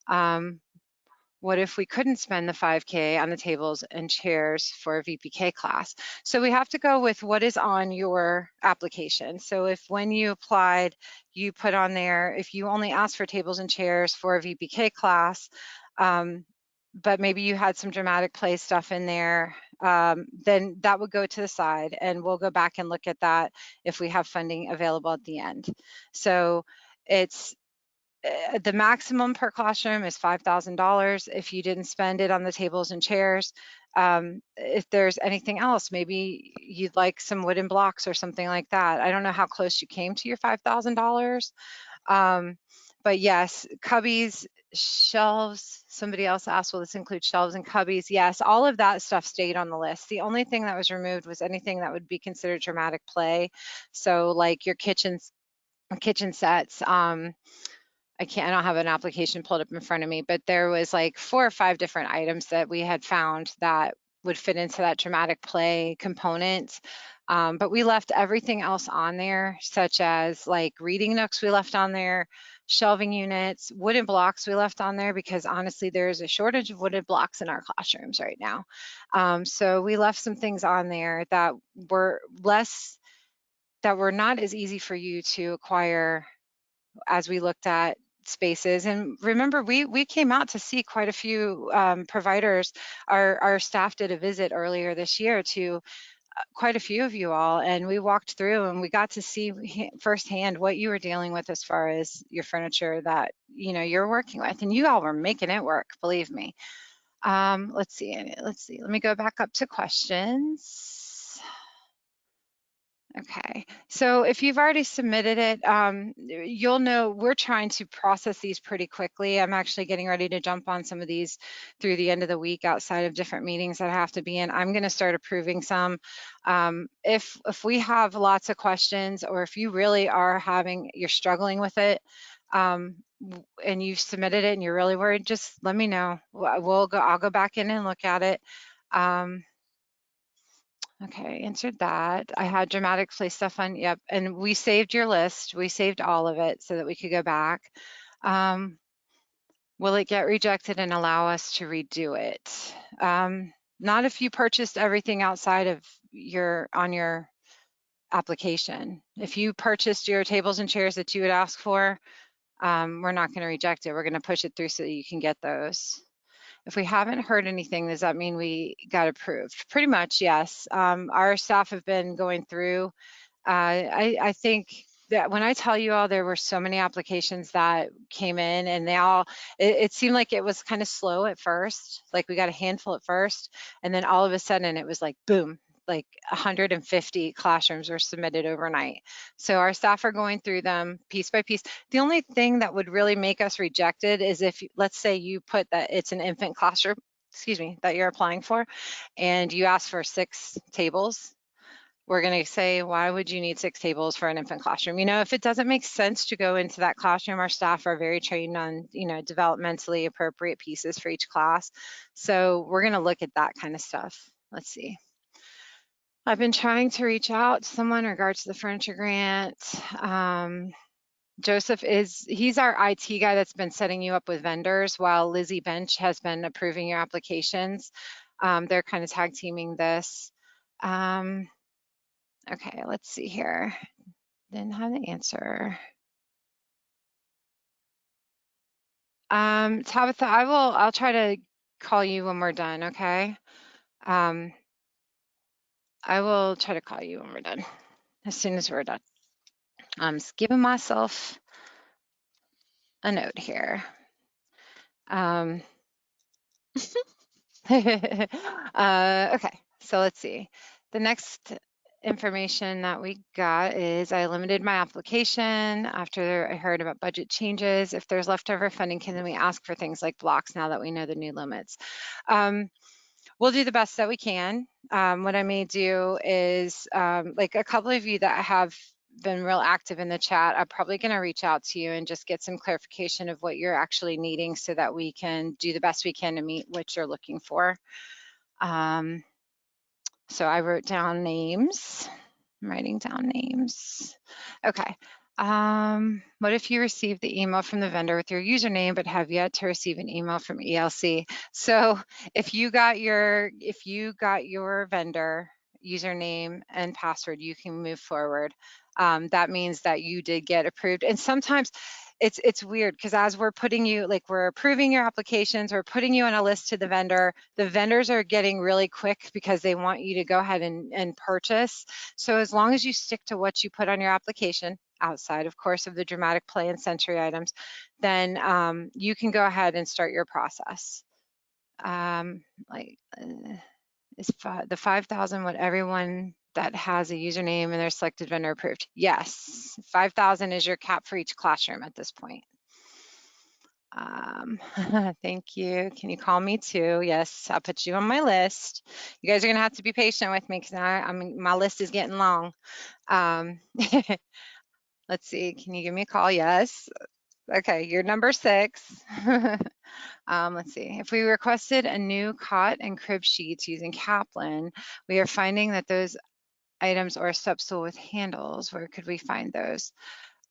What if we couldn't spend the 5K on the tables and chairs for a VPK class? So we have to go with what is on your application. So if when you applied, you put on there, if you only asked for tables and chairs for a VPK class, but maybe you had some dramatic play stuff in there, then that would go to the side, and we'll go back and look at that if we have funding available at the end. So it's the maximum per classroom is $5,000 if you didn't spend it on the tables and chairs. If there's anything else, maybe you'd like some wooden blocks or something like that. I don't know how close you came to your $5,000. But yes, cubbies, shelves, somebody else asked, will this include shelves and cubbies? Yes, all of that stuff stayed on the list. The only thing that was removed was anything that would be considered dramatic play. So like your kitchen sets. I don't have an application pulled up in front of me, but there was like 4 or 5 different items that we had found that would fit into that dramatic play component. But we left everything else on there, such as like reading nooks we left on there, shelving units, wooden blocks we left on there because honestly, there's a shortage of wooden blocks in our classrooms right now. So we left some things on there that were not as easy for you to acquire as we looked at spaces. And remember, we came out to see quite a few providers. Our staff did a visit earlier this year to quite a few of you all, and we walked through and we got to see firsthand what you were dealing with as far as your furniture that you're working with, and you all were making it work, believe me. Let's see, let me go back up to questions. Okay, so if you've already submitted it, you'll know we're trying to process these pretty quickly. I'm actually getting ready to jump on some of these through the end of the week outside of different meetings that I have to be in. I'm going to start approving some. If we have lots of questions, or if you really you're struggling with it, and you've submitted it and you're really worried, just let me know. I'll go back in and look at it. Okay, answered that. I had dramatic play stuff on, yep. And we saved your list. We saved all of it so that we could go back. Will it get rejected and allow us to redo it? Not if you purchased everything outside of on your application. If you purchased your tables and chairs that you would ask for, we're not going to reject it. We're going to push it through so that you can get those. If we haven't heard anything, does that mean we got approved? Pretty much, yes. Our staff have been going through. I think that when I tell you all, there were so many applications that came in, and it seemed like it was kind of slow at first. Like we got a handful at first, and then all of a sudden it was like, boom, like 150 classrooms were submitted overnight. So our staff are going through them piece by piece. The only thing that would really make us rejected is if, let's say you put that it's an infant classroom excuse me, that you're applying for, and you ask for 6 tables, we're going to say, why would you need 6 tables for an infant classroom? You know, if it doesn't make sense to go into that classroom, our staff are very trained on, you know, developmentally appropriate pieces for each class. So we're going to look at that kind of stuff. Let's see. I've been trying to reach out to someone in regards to the furniture grant. Joseph he's our IT guy that's been setting you up with vendors while Lizzie Bench has been approving your applications. They're kind of tag teaming this. Okay, let's see here. Didn't have the answer. Tabitha, I'll try to call you when we're done, okay? I will try to call you when we're done, as soon as we're done. I'm just giving myself a note here. Okay, so let's see. The next information that we got is I limited my application after I heard about budget changes. If there's leftover funding, can we ask for things like blocks now that we know the new limits? We'll do the best that we can. What I may do is, like a couple of you that have been real active in the chat, I'm probably going to reach out to you and just get some clarification of what you're actually needing so that we can do the best we can to meet what you're looking for. So I wrote down names. I'm writing down names. Okay. What if you received the email from the vendor with your username but have yet to receive an email from ELC? So if you got your vendor username and password, you can move forward. That means that you did get approved. And sometimes it's weird because as we're putting you, like we're approving your applications, we're putting you on a list to the vendors are getting really quick because they want you to go ahead and purchase. So as long as you stick to what you put on your application, outside of course of the dramatic play and sensory items, then you can go ahead and start your process. Is the 5,000 what everyone that has a username and their selected vendor approved? Yes, 5,000 is your cap for each classroom at this point. Thank you. Can you call me too? Yes, I'll put you on my list. You guys are gonna have to be patient with me because I mean my list is getting long. Let's see, can you give me a call? Yes. Okay, you're number 6. Let's see, if we requested a new cot and crib sheets using Kaplan, we are finding that those items are a step stool with handles. Where could we find those?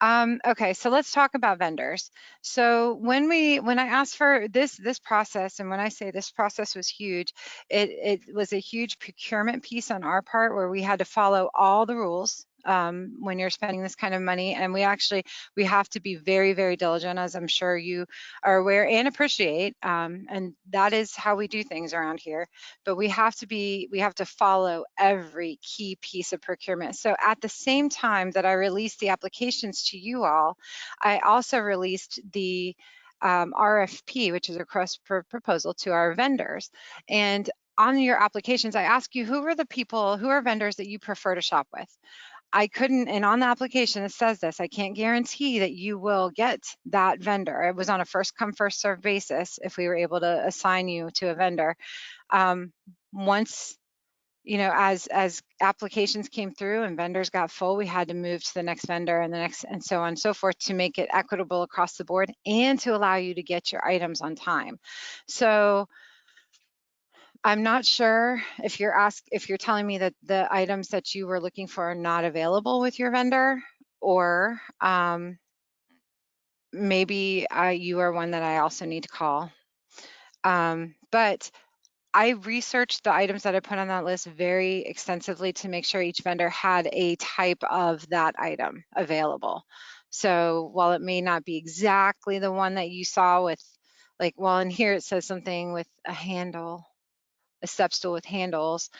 Okay, so let's talk about vendors. So when I asked for this process, and when I say this process was huge, it was a huge procurement piece on our part where we had to follow all the rules when you're spending this kind of money. And we have to be very, very diligent, as I'm sure you are aware and appreciate. And that is how we do things around here. But we have to follow every key piece of procurement. So at the same time that I released the applications to you all, I also released the RFP, which is a request for proposal, to our vendors. And on your applications, I ask you, who are vendors that you prefer to shop with? I couldn't, and on the application it says this, I can't guarantee that you will get that vendor. It was on a first come, first served basis if we were able to assign you to a vendor. Once, you know, as applications came through and vendors got full, we had to move to the next vendor and the next, and so on and so forth, to make it equitable across the board and to allow you to get your items on time. So I'm not sure if you're telling me that the items that you were looking for are not available with your vendor, or maybe you are one that I also need to call. But I researched the items that I put on that list very extensively to make sure each vendor had a type of that item available. So while it may not be exactly the one that you saw with, like, well, in here it says something with a handle, a step stool with handles.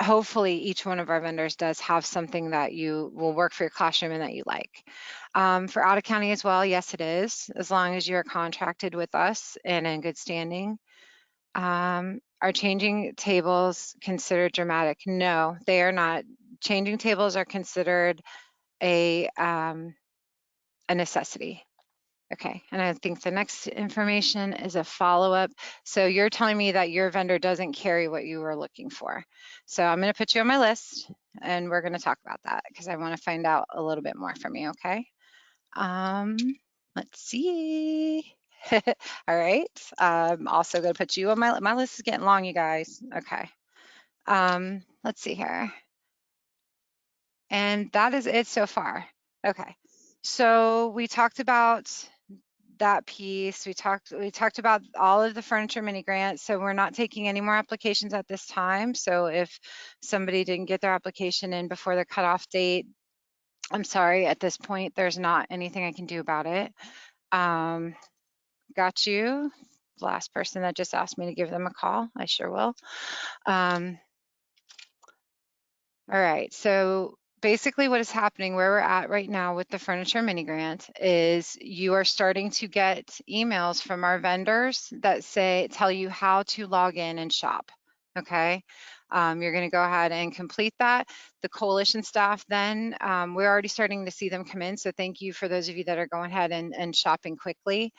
Hopefully each one of our vendors does have something that you will work for your classroom and that you like. For out of county as well, yes it is, as long as you're contracted with us and in good standing. Are changing tables considered dramatic? No, they are not. Changing tables are considered a necessity. Okay, and I think the next information is a follow-up. So you're telling me that your vendor doesn't carry what you were looking for. So I'm going to put you on my list and we're going to talk about that because I want to find out a little bit more from you, okay? Let's see. All right. I'm also going to put you on my list is getting long, you guys. Okay. Let's see here. And that is it so far. Okay. So we talked about that piece. We talked about all of the furniture mini grants. So we're not taking any more applications at this time. So if somebody didn't get their application in before the cutoff date, I'm sorry, at this point, there's not anything I can do about it. Got you. Last person that just asked me to give them a call, I sure will. All right, so basically what is happening where we're at right now with the furniture mini grant is you are starting to get emails from our vendors that tell you how to log in and shop, okay? You're gonna go ahead and complete that. The coalition staff then, we're already starting to see them come in, so thank you for those of you that are going ahead and shopping quickly.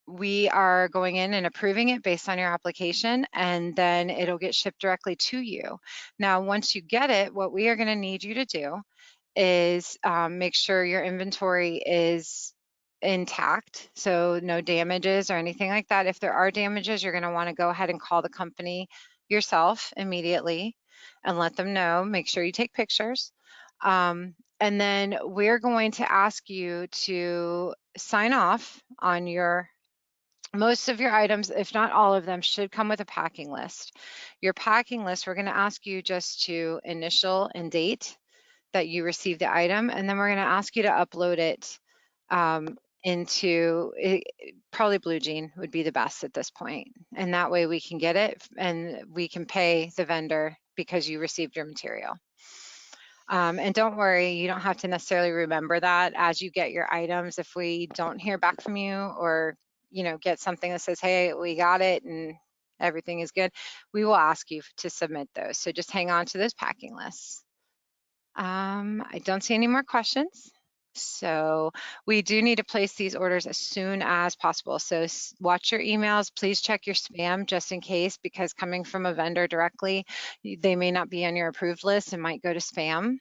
We are going in and approving it based on your application, and then it'll get shipped directly to you. Now, once you get it, what we are going to need you to do is make sure your inventory is intact, so no damages or anything like that. If there are damages, you're going to want to go ahead and call the company yourself immediately and let them know. Make sure you take pictures. And then we're going to ask you to sign off on most of your items, if not all of them, should come with a packing list. Your packing list, we're going to ask you just to initial and date that you received the item, and then we're going to ask you to upload it into probably Blue Jean would be the best at this point. And that way we can get it and we can pay the vendor because you received your material. And don't worry, you don't have to necessarily remember that as you get your items. If we don't hear back from you or get something that says, hey, we got it and everything is good, we will ask you to submit those. So just hang on to those packing lists. I don't see any more questions. So we do need to place these orders as soon as possible. So watch your emails, please check your spam just in case, because coming from a vendor directly, they may not be on your approved list and might go to spam.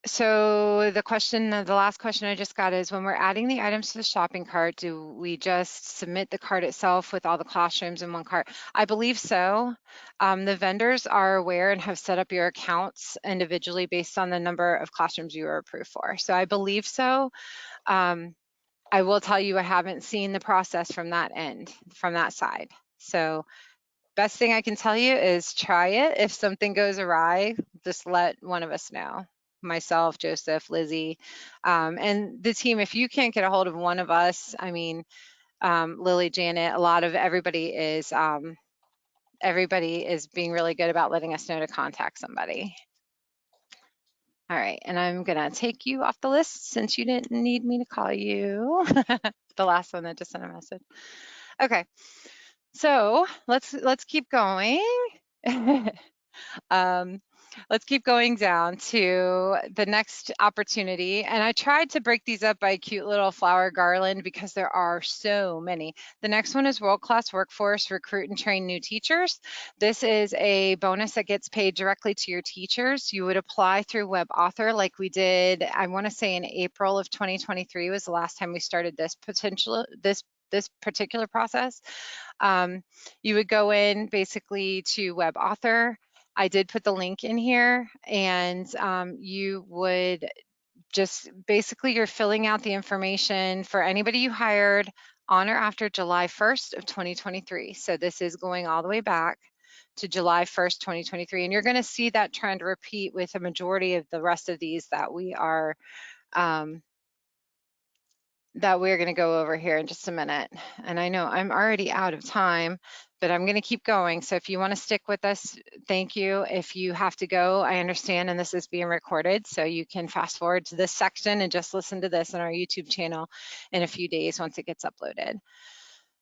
So the last question I just got is, when we're adding the items to the shopping cart, do we just submit the cart itself with all the classrooms in one cart? I believe so. The vendors are aware and have set up your accounts individually based on the number of classrooms you are approved for. So I believe so. I will tell you, I haven't seen the process from that end, from that side. So best thing I can tell you is try it. If something goes awry, just let one of us know. Myself, Joseph, Lizzie, and the team. If you can't get a hold of one of us, I mean, Lily, Janet, everybody is being really good about letting us know to contact somebody. All right, and I'm gonna take you off the list since you didn't need me to call you. The last one that just sent a message. Okay, so let's keep going. Let's keep going down to the next opportunity. And I tried to break these up by cute little flower garland because there are so many. The next one is World-Class Workforce, recruit and train new teachers. This is a bonus that gets paid directly to your teachers. You would apply through WebAuthor like we did, I want to say in April of 2023 was the last time we started this particular process. You would go in basically to WebAuthor. I did put the link in here, and you would just basically, you're filling out the information for anybody you hired on or after July 1st of 2023. So this is going all the way back to July 1st, 2023. And you're going to see that trend repeat with a majority of the rest of these that we're going to go over here in just a minute. And I know I'm already out of time, but I'm going to keep going. So if you want to stick with us, thank you. If you have to go, I understand, and this is being recorded, so you can fast forward to this section and just listen to this on our YouTube channel in a few days once it gets uploaded.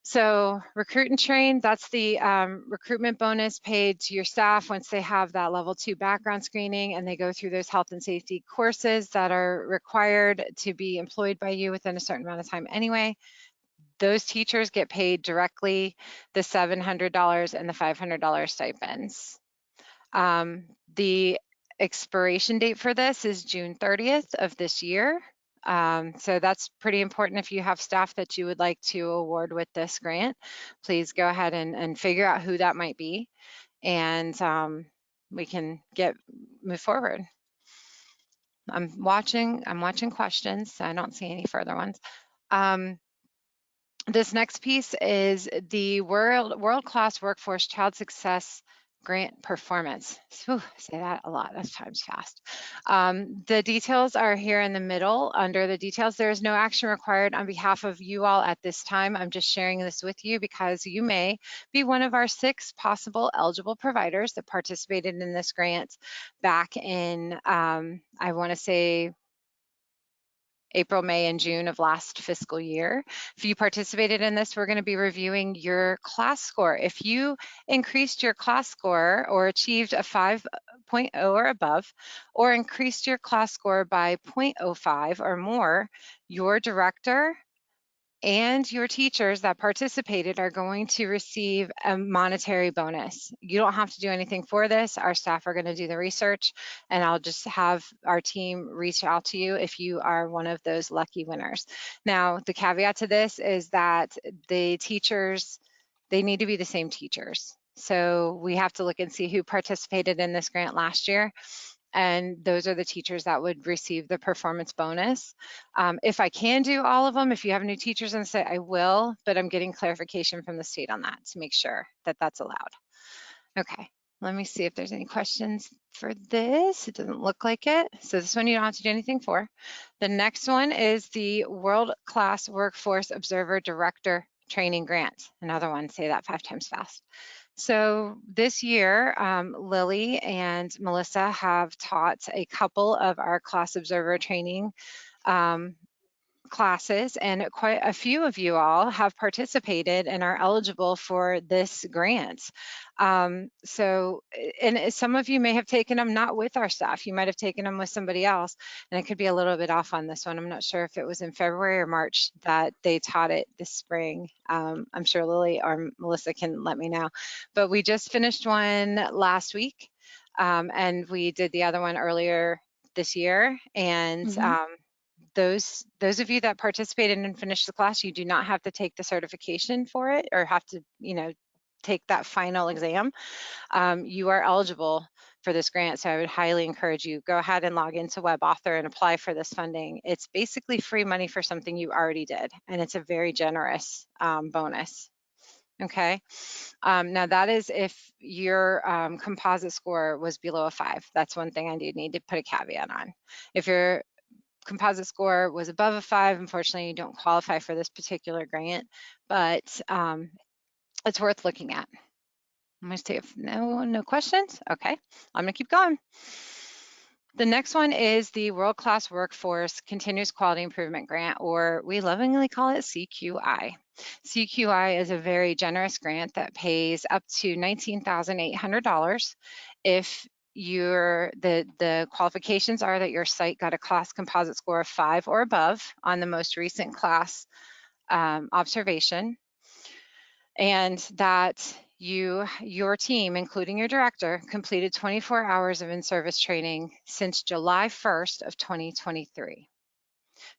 So recruit and train, that's the recruitment bonus paid to your staff once they have that level 2 background screening and they go through those health and safety courses that are required to be employed by you within a certain amount of time anyway. Those teachers get paid directly the $700 and the $500 stipends. The expiration date for this is June 30th of this year. So that's pretty important. If you have staff that you would like to award with this grant, please go ahead and figure out who that might be, and we can move forward. I'm watching questions. So I don't see any further ones. This next piece is the World-Class Workforce Child Success Grant Performance. Whew, say that a lot, that's times fast. The details are here in the middle. Under the details, there is no action required on behalf of you all at this time. I'm just sharing this with you because you may be one of our 6 possible eligible providers that participated in this grant back in, I want to say, April, May, and June of last fiscal year. If you participated in this, we're going to be reviewing your class score. If you increased your class score or achieved a 5.0 or above, or increased your class score by 0.05 or more, your director and your teachers that participated are going to receive a monetary bonus. You don't have to do anything for this. Our staff are going to do the research, and I'll just have our team reach out to you if you are one of those lucky winners. Now, the caveat to this is that the teachers, they need to be the same teachers. So we have to look and see who participated in this grant last year. And those are the teachers that would receive the performance bonus. If I can do all of them, if you have new teachers on the site, I will, but I'm getting clarification from the state on that to make sure that that's allowed. Okay, let me see if there's any questions for this. It doesn't look like it. So this one you don't have to do anything for. The next one is the World Class Workforce Observer Director Training Grant. Another one, say that 5 times fast. So this year, Lily and Melissa have taught a couple of our class observer training classes, and quite a few of you all have participated and are eligible for this grant. And some of you may have taken them not with our staff. You might have taken them with somebody else, and it could be a little bit off on this one. I'm not sure if it was in February or March that they taught it this spring. I'm sure Lily or Melissa can let me know. But we just finished one last week, and we did the other one earlier this year. And those of you that participated and finished the class, you do not have to take the certification for it or have to, take that final exam. You are eligible for this grant, so I would highly encourage you, go ahead and log into WebAuthor and apply for this funding. It's basically free money for something you already did, and it's a very generous bonus. Okay, now that is if your composite score was below a 5. That's one thing I do need to put a caveat on. If your composite score was above a 5, unfortunately, you don't qualify for this particular grant, but it's worth looking at. I'm going to see if no questions. Okay, I'm going to keep going. The next one is the World Class Workforce Continuous Quality Improvement Grant, or we lovingly call it CQI. CQI is a very generous grant that pays up to $19,800 if the qualifications are that your site got a class composite score of 5 or above on the most recent class observation, and that your team, including your director, completed 24 hours of in-service training since July 1st of 2023.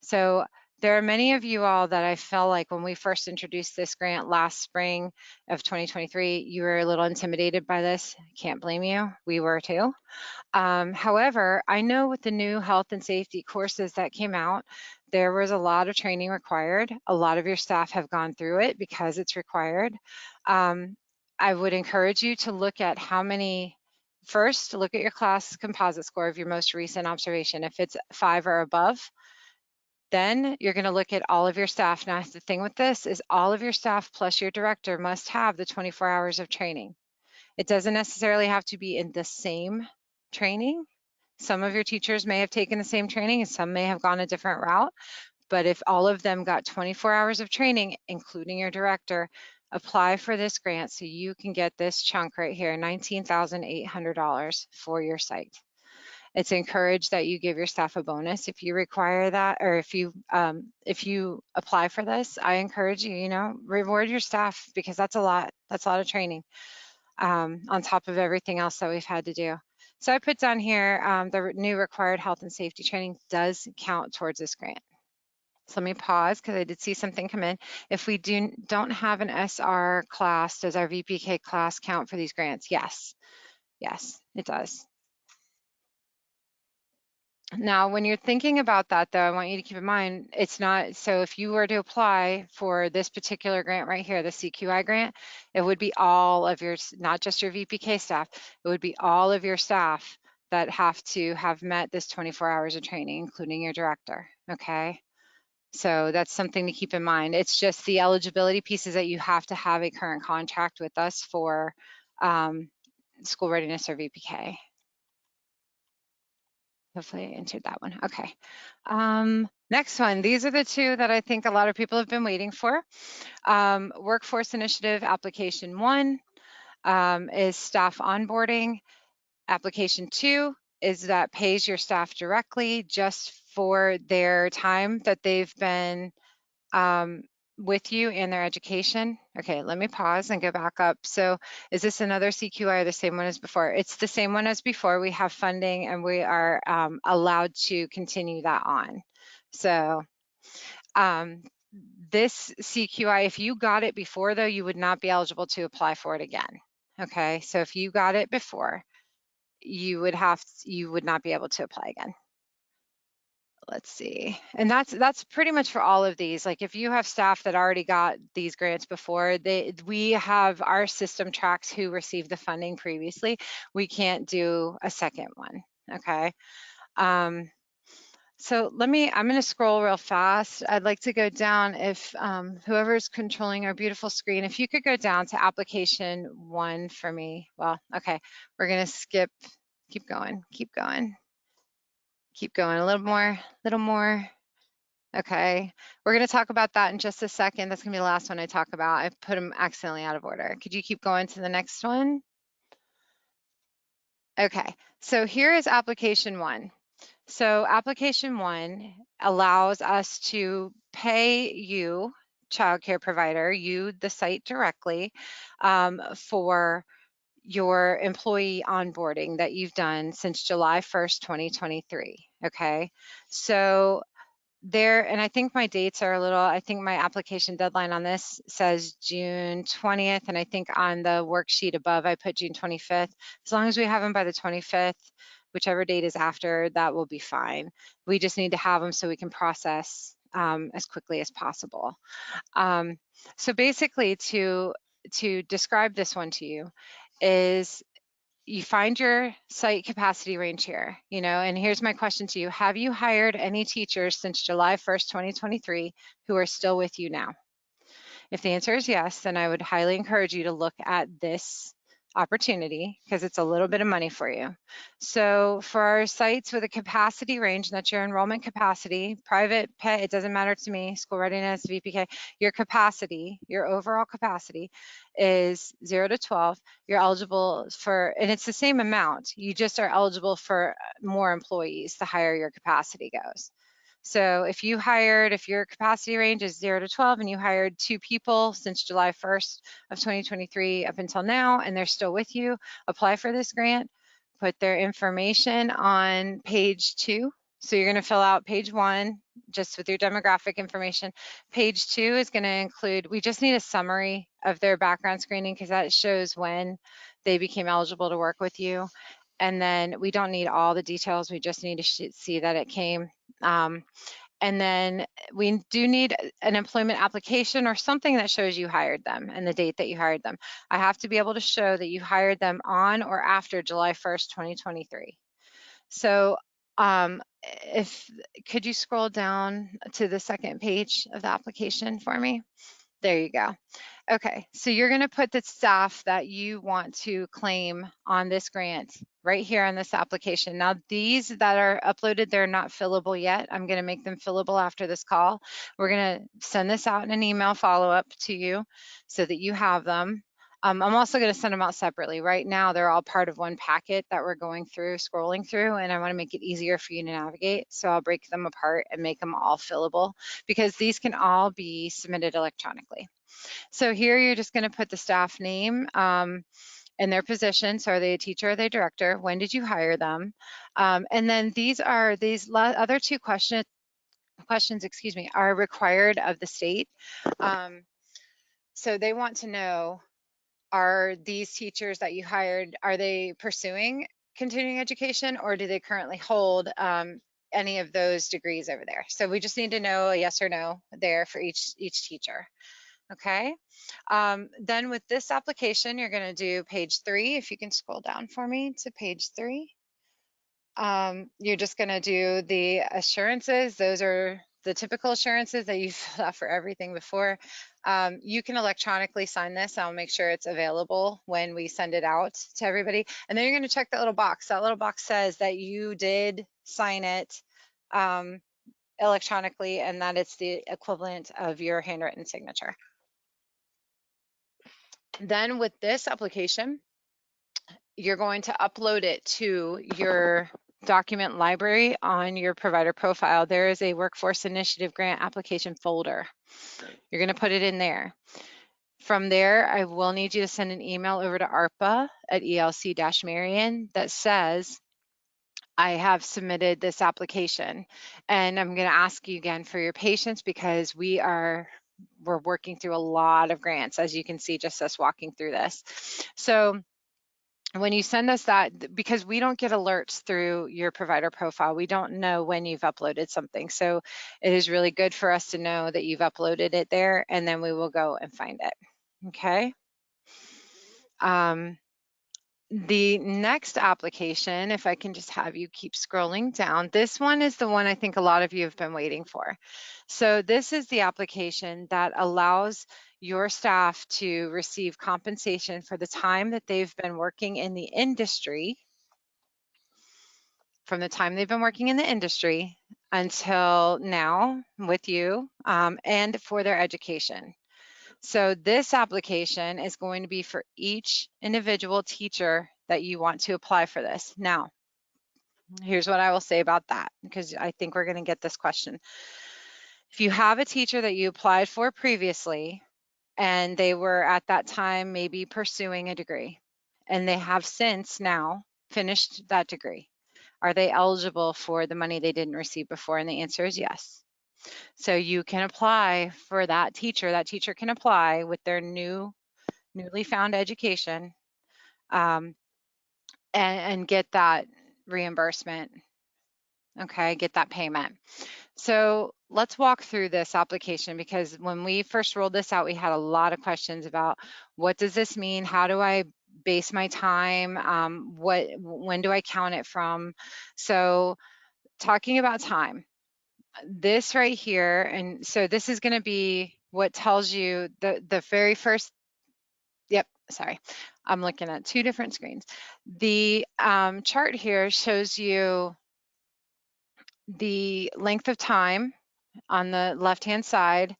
So there are many of you all that I felt like when we first introduced this grant last spring of 2023, you were a little intimidated by this. Can't blame you. We were too. However, I know with the new health and safety courses that came out, there was a lot of training required. A lot of your staff have gone through it because it's required. I would encourage you to look at first look at your class composite score of your most recent observation. If it's 5 or above, then you're going to look at all of your staff. Now, the thing with this is all of your staff plus your director must have the 24 hours of training. It doesn't necessarily have to be in the same training. Some of your teachers may have taken the same training and some may have gone a different route, But if all of them got 24 hours of training, including your director, apply for this grant so you can get this chunk right here, $19,800 for your site. It's encouraged that you give your staff a bonus if you require that, or if you apply for this. I encourage you, reward your staff, because that's a lot of training on top of everything else that we've had to do. So I put down here the new required health and safety training does count towards this grant. So let me pause because I did see something come in. If we don't have an SR class, does our VPK class count for these grants? Yes, it does. Now, when you're thinking about that, though, I want you to keep in mind, it's not, so if you were to apply for this particular grant right here, the CQI grant, it would be all of your, not just your VPK staff, it would be all of your staff that have to have met this 24 hours of training, including your director, okay? So that's something to keep in mind. It's just the eligibility pieces that you have to have a current contract with us for school readiness or VPK. Hopefully I answered that one. Okay. Next one. These are the two that I think a lot of people have been waiting for. Workforce Initiative Application 1 is staff onboarding. Application 2 is that pays your staff directly just for their time that they've been with you and their education. Okay, let me pause and go back up. So is this another CQI or the same one as before? It's the same one as before. We have funding and we are allowed to continue that on. So this CQI, if you got it before though, you would not be eligible to apply for it again. Okay, so if you got it before, you would not be able to apply again. Let's see. And that's pretty much for all of these. Like if you have staff that already got these grants before, we have our system tracks who received the funding previously. We can't do a second one. Okay. So I'm going to scroll real fast. I'd like to go down if whoever's controlling our beautiful screen, if you could go down to application 1 for me. Well, okay. We're going to skip, keep going. Keep going, a little more. Okay, we're going to talk about that in just a second. That's going to be the last one I talk about. I put them accidentally out of order. Could you keep going to the next one? Okay, so here is application 1. So application 1 allows us to pay you, childcare provider, you, the site directly, for your employee onboarding that you've done since July 1st, 2023. Okay, so there, and I think my dates are I think my application deadline on this says June 20th, and I think on the worksheet above I put June 25th. As long as we have them by the 25th, whichever date is after, that will be fine. We just need to have them so we can process as quickly as possible. So basically, to describe this one to you is, you find your site capacity range here, and here's my question to you. Have you hired any teachers since July 1st, 2023 who are still with you now? If the answer is yes, then I would highly encourage you to look at this opportunity because it's a little bit of money for you. So for our sites with a capacity range, that's your enrollment capacity, private pay, it doesn't matter to me, school readiness, VPK, your capacity, your overall capacity is 0 to 12. You're eligible for, and it's the same amount, you just are eligible for more employees the higher your capacity goes. So if your capacity range is 0 to 12 and you hired 2 people since July 1st of 2023 up until now, and they're still with you, apply for this grant, put their information on page 2. So you're going to fill out page 1 just with your demographic information. Page 2 is going to include, we just need a summary of their background screening because that shows when they became eligible to work with you. And then we don't need all the details. We just need to see that it came. And then we do need an employment application or something that shows you hired them and the date that you hired them. I have to be able to show that you hired them on or after July 1st, 2023. So could you scroll down to the second page of the application for me? There you go. Okay, so you're going to put the staff that you want to claim on this grant right here on this application. Now, these that are uploaded, they're not fillable yet. I'm going to make them fillable after this call. We're going to send this out in an email follow-up to you so that you have them. I'm also going to send them out separately. Right now, they're all part of one packet that we're going through, scrolling through, and I want to make it easier for you to navigate. So I'll break them apart and make them all fillable because these can all be submitted electronically. So here you're just going to put the staff name and their position. So are they a teacher or are they a director? When did you hire them? And then these other two questions, excuse me, are required of the state. So they want to know, are these teachers that you hired, are they pursuing continuing education or do they currently hold any of those degrees over there? So we just need to know a yes or no there for each teacher. Okay, then with this application, you're going to do page 3. If you can scroll down for me to page 3. You're just going to do the assurances. Those are the typical assurances that you filled out for everything before. You can electronically sign this. I'll make sure it's available when we send it out to everybody. And then you're going to check that little box. That little box says that you did sign it electronically and that it's the equivalent of your handwritten signature. Then with this application, you're going to upload it to your document library on your provider profile. There is a Workforce Initiative Grant application folder. You're going to put it in there. From there, I will need you to send an email over to ARPA at ELC-Marion that says, I have submitted this application. And I'm going to ask you again for your patience because we're working through a lot of grants, as you can see, just us walking through this. So when you send us that, because we don't get alerts through your provider profile, we don't know when you've uploaded something. So it is really good for us to know that you've uploaded it there, and then we will go and find it. Okay. The next application, if I can just have you keep scrolling down, this one is the one I think a lot of you have been waiting for. So this is the application that allows your staff to receive compensation for the time that they've been working in the industry, from the time they've been working in the industry until now with you, and for their education. So this application is going to be for each individual teacher that you want to apply for this. Now, here's what I will say about that, because I think we're going to get this question. If you have a teacher that you applied for previously, and they were at that time maybe pursuing a degree, and they have since now finished that degree, are they eligible for the money they didn't receive before? And the answer is yes. So you can apply for that teacher. That teacher can apply with their newly found education and get that reimbursement. Okay, get that payment. So let's walk through this application, because when we first rolled this out, we had a lot of questions about what does this mean? How do I base my time? When do I count it from? So talking about time, this right here, and so this is going to be what tells you the very first, yep, sorry, I'm looking at 2 different screens. The chart here shows you the length of time on the left-hand side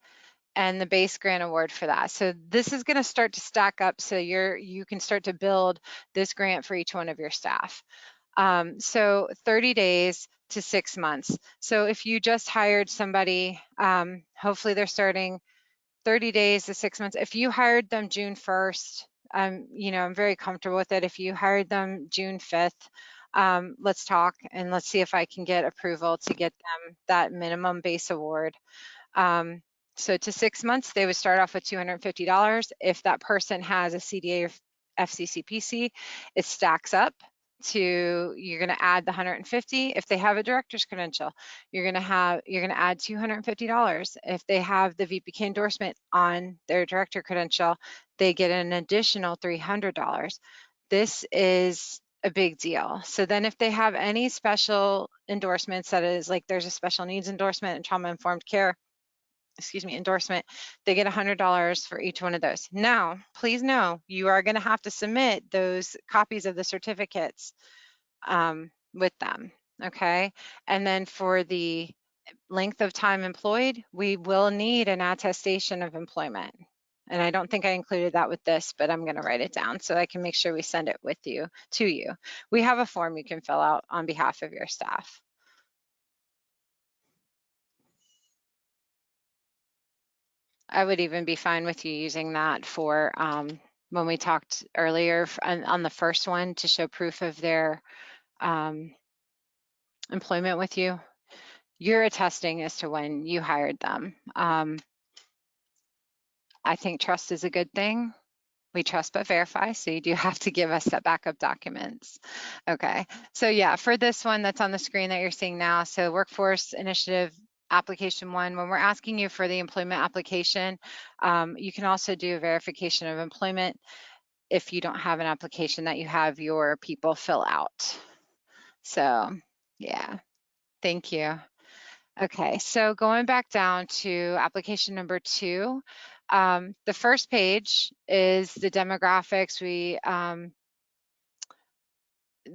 and the base grant award for that. So this is going to start to stack up, so you can start to build this grant for each one of your staff. So 30 days to 6 months. So if you just hired somebody, hopefully they're starting 30 days to 6 months. If you hired them June 1st, I'm very comfortable with it. If you hired them June 5th, let's talk and let's see if I can get approval to get them that minimum base award. So to 6 months, they would start off with $250. If that person has a CDA or FCCPC, it stacks up to, you're going to add the $150. If they have a director's credential, you're going to add $250. If they have the VPK endorsement on their director credential, they get an additional $300. This is a big deal. So then if they have any special endorsements, that is like there's a special needs endorsement and trauma informed care, endorsement, they get $100 for each one of those. Now, please know, you are going to have to submit those copies of the certificates with them, okay? And then for the length of time employed, we will need an attestation of employment. And I don't think I included that with this, but I'm going to write it down so I can make sure we send it with you, to you. We have a form you can fill out on behalf of your staff. I would even be fine with you using that for when we talked earlier on the first one to show proof of their employment with you. You're attesting as to when you hired them. I think trust is a good thing. We trust but verify, so you do have to give us that backup documents. Okay, so yeah, for this one that's on the screen that you're seeing now, so Workforce Initiative Application 1, when we're asking you for the employment application, you can also do a verification of employment if you don't have an application that you have your people fill out. So yeah, thank you. Okay, so going back down to application number 2, the first page is the demographics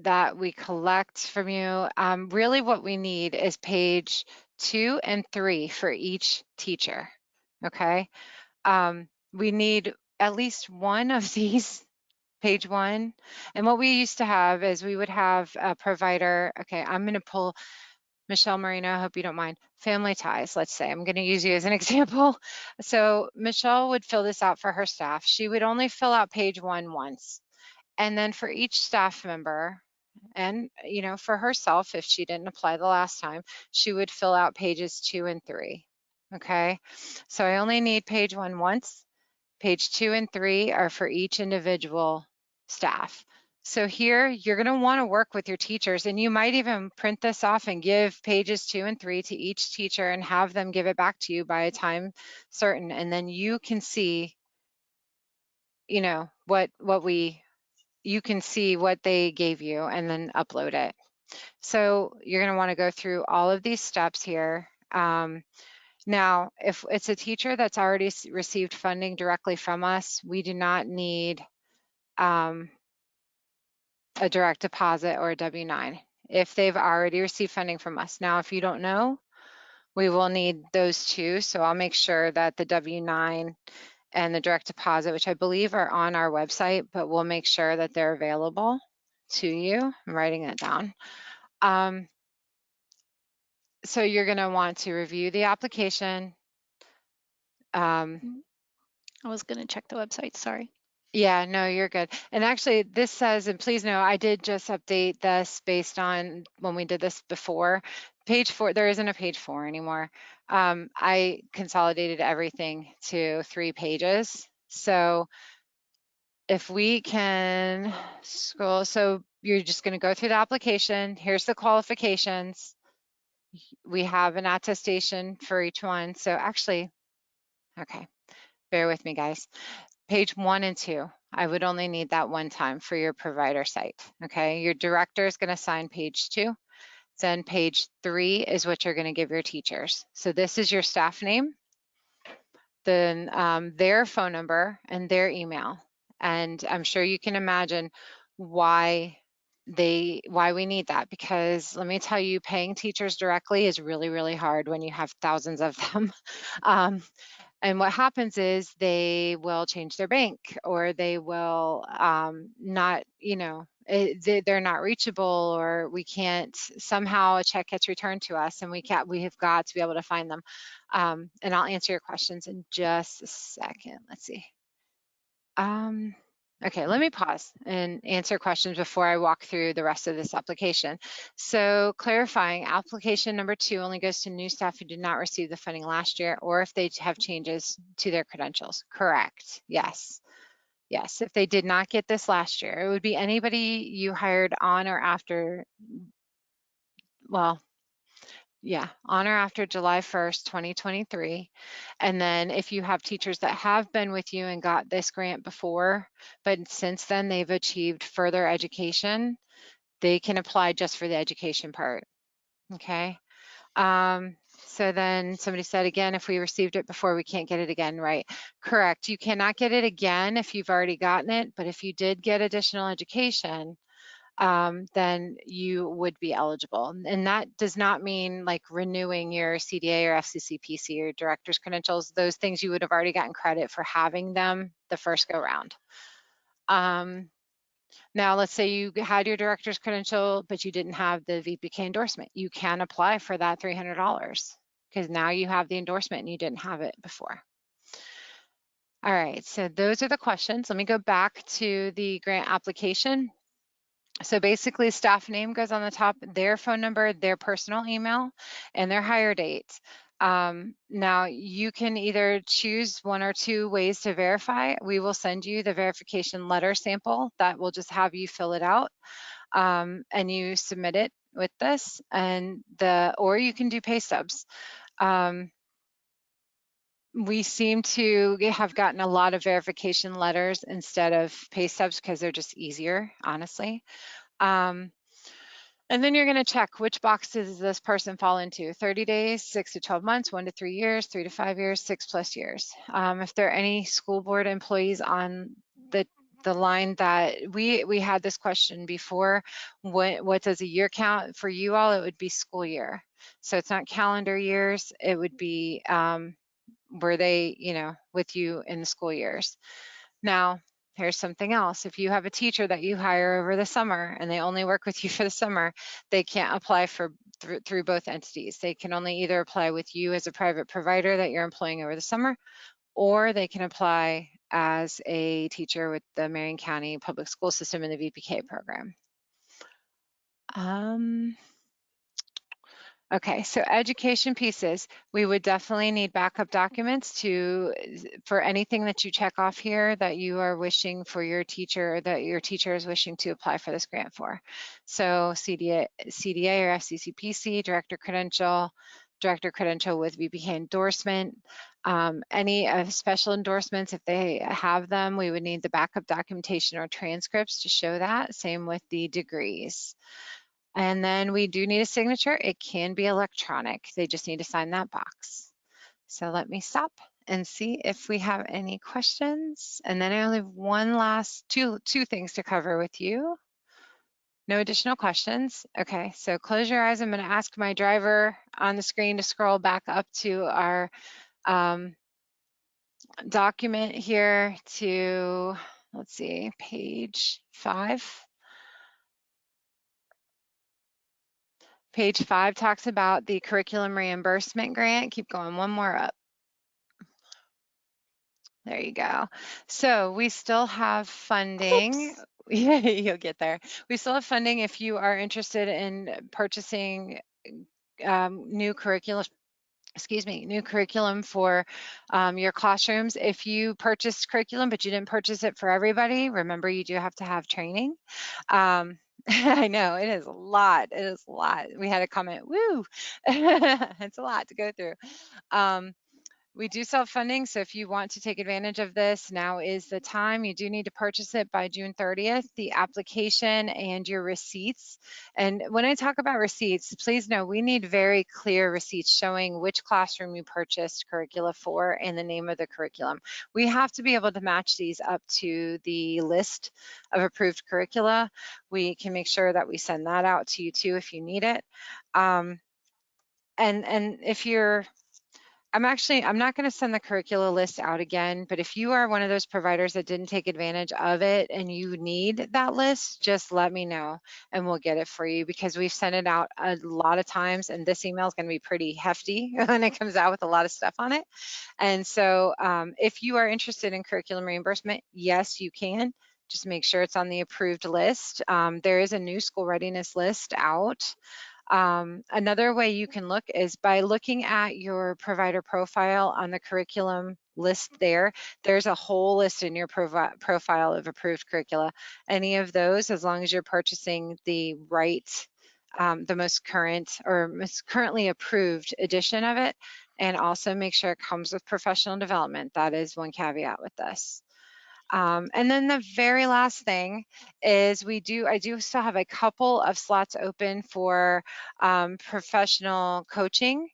that we collect from you. Really what we need is page 2 and 3 for each teacher, okay? We need at least one of these, page 1. And what we used to have is we would have a provider, okay, I'm gonna pull Michelle Marino, I hope you don't mind. Family ties, let's say. I'm going to use you as an example. So Michelle would fill this out for her staff. She would only fill out page 1 once. And then for each staff member, and for herself, if she didn't apply the last time, she would fill out pages 2 and 3. Okay, so I only need page 1 once. Page 2 and 3 are for each individual staff. So here you're going to want to work with your teachers, and you might even print this off and give pages 2 and 3 to each teacher and have them give it back to you by a time certain, and then you can see you can see what they gave you and then upload it. So you're going to want to go through all of these steps here. Now, if it's a teacher that's already received funding directly from us, we do not need a direct deposit or a W-9 if they've already received funding from us. Now, if you don't know, we will need those two. So I'll make sure that the W-9 and the direct deposit, which I believe are on our website, but we'll make sure that they're available to you. I'm writing that down. So you're going to want to review the application. I was going to check the website, sorry. Yeah, no, you're good. And actually this says, and please know, I did just update this based on when we did this before. Page 4, there isn't a page 4 anymore. I consolidated everything to 3 pages. So if we can scroll, so you're just going to go through the application. Here's the qualifications. We have an attestation for each one. So actually, okay, bear with me, guys. Page 1 and 2, I would only need that one time for your provider site, okay? Your director is going to sign page 2. Then page 3 is what you're going to give your teachers. So this is your staff name, then their phone number and their email. And I'm sure you can imagine why we need that, because let me tell you, paying teachers directly is really, really hard when you have thousands of them. And what happens is they will change their bank, or they will not, they're not reachable, or we can't, somehow a check gets returned to us and we have got to be able to find them. And I'll answer your questions in just a second. Let's see. Okay, let me pause and answer questions before I walk through the rest of this application. So clarifying, application number 2 only goes to new staff who did not receive the funding last year, or if they have changes to their credentials. Correct, yes. Yes, if they did not get this last year, it would be anybody you hired on or after, well, yeah, on or after July 1st, 2023. And then if you have teachers that have been with you and got this grant before, but since then they've achieved further education, they can apply just for the education part, okay? So then somebody said again, if we received it before, we can't get it again, right? Correct. You cannot get it again if you've already gotten it, but if you did get additional education, then you would be eligible. And that does not mean like renewing your CDA or FCCPC or director's credentials. Those things you would have already gotten credit for having them the first go round. Now, let's say you had your director's credential, but you didn't have the VPK endorsement. You can apply for that $300 because now you have the endorsement and you didn't have it before. All right, so those are the questions. Let me go back to the grant application. So basically, staff name goes on the top, their phone number, their personal email, and their hire date. Now, you can either choose one or two ways to verify. We will send you the verification letter sample that will just have you fill it out, and you submit it with this, and or you can do pay stubs. We seem to have gotten a lot of verification letters instead of pay stubs because they're just easier, honestly. And then you're going to check which boxes does this person fall into: 30 days, 6 to 12 months, 1 to 3 years, 3 to 5 years, 6+ years. If there are any school board employees on the line that we had this question before, what does a year count for you all? It would be school year. So it's not calendar years. It would be were they, with you in the school years. Now, here's something else. If you have a teacher that you hire over the summer and they only work with you for the summer, they can't apply for through both entities. They can only either apply with you as a private provider that you're employing over the summer, or they can apply as a teacher with the Marion County Public School System in the VPK program. Okay, so education pieces, we would definitely need backup documents for anything that you check off here that you are wishing for your teacher, or that your teacher is wishing to apply for this grant for. So CDA or FCCPC, director credential with VPK endorsement, any special endorsements, if they have them, we would need the backup documentation or transcripts to show that. Same with the degrees. And then we do need a signature. It can be electronic. They just need to sign that box. So let me stop and see if we have any questions. And then I only have one last two things to cover with you. No additional questions. Okay, so close your eyes. I'm going to ask my driver on the screen to scroll back up to our document here to, let's see, page 5. Page 5 talks about the curriculum reimbursement grant. Keep going, one more up. There you go. So we still have funding. Yeah, you'll get there. We still have funding if you are interested in purchasing new curriculum for your classrooms. If you purchased curriculum but you didn't purchase it for everybody, remember you do have to have training. I know it is a lot. It is a lot. We had a comment, woo, it's a lot to go through. We do self-funding, so if you want to take advantage of this, now is the time. You do need to purchase it by June 30th, the application and your receipts. And when I talk about receipts, please know we need very clear receipts showing which classroom you purchased curricula for and the name of the curriculum. We have to be able to match these up to the list of approved curricula. We can make sure that we send that out to you too if you need it. And if you're, I'm not going to send the curricula list out again, but if you are one of those providers that didn't take advantage of it and you need that list, just let me know and we'll get it for you, because we've sent it out a lot of times and this email is going to be pretty hefty when it comes out with a lot of stuff on it. And so if you are interested in curriculum reimbursement, yes, you can. Just make sure it's on the approved list. There is a new school readiness list out. Another way you can look is by looking at your provider profile on the curriculum list there. There's a whole list in your profile of approved curricula. Any of those, as long as you're purchasing the right, the most current or most currently approved edition of it, and also make sure it comes with professional development. That is one caveat with this. And then the very last thing is I do still have a couple of slots open for professional coaching.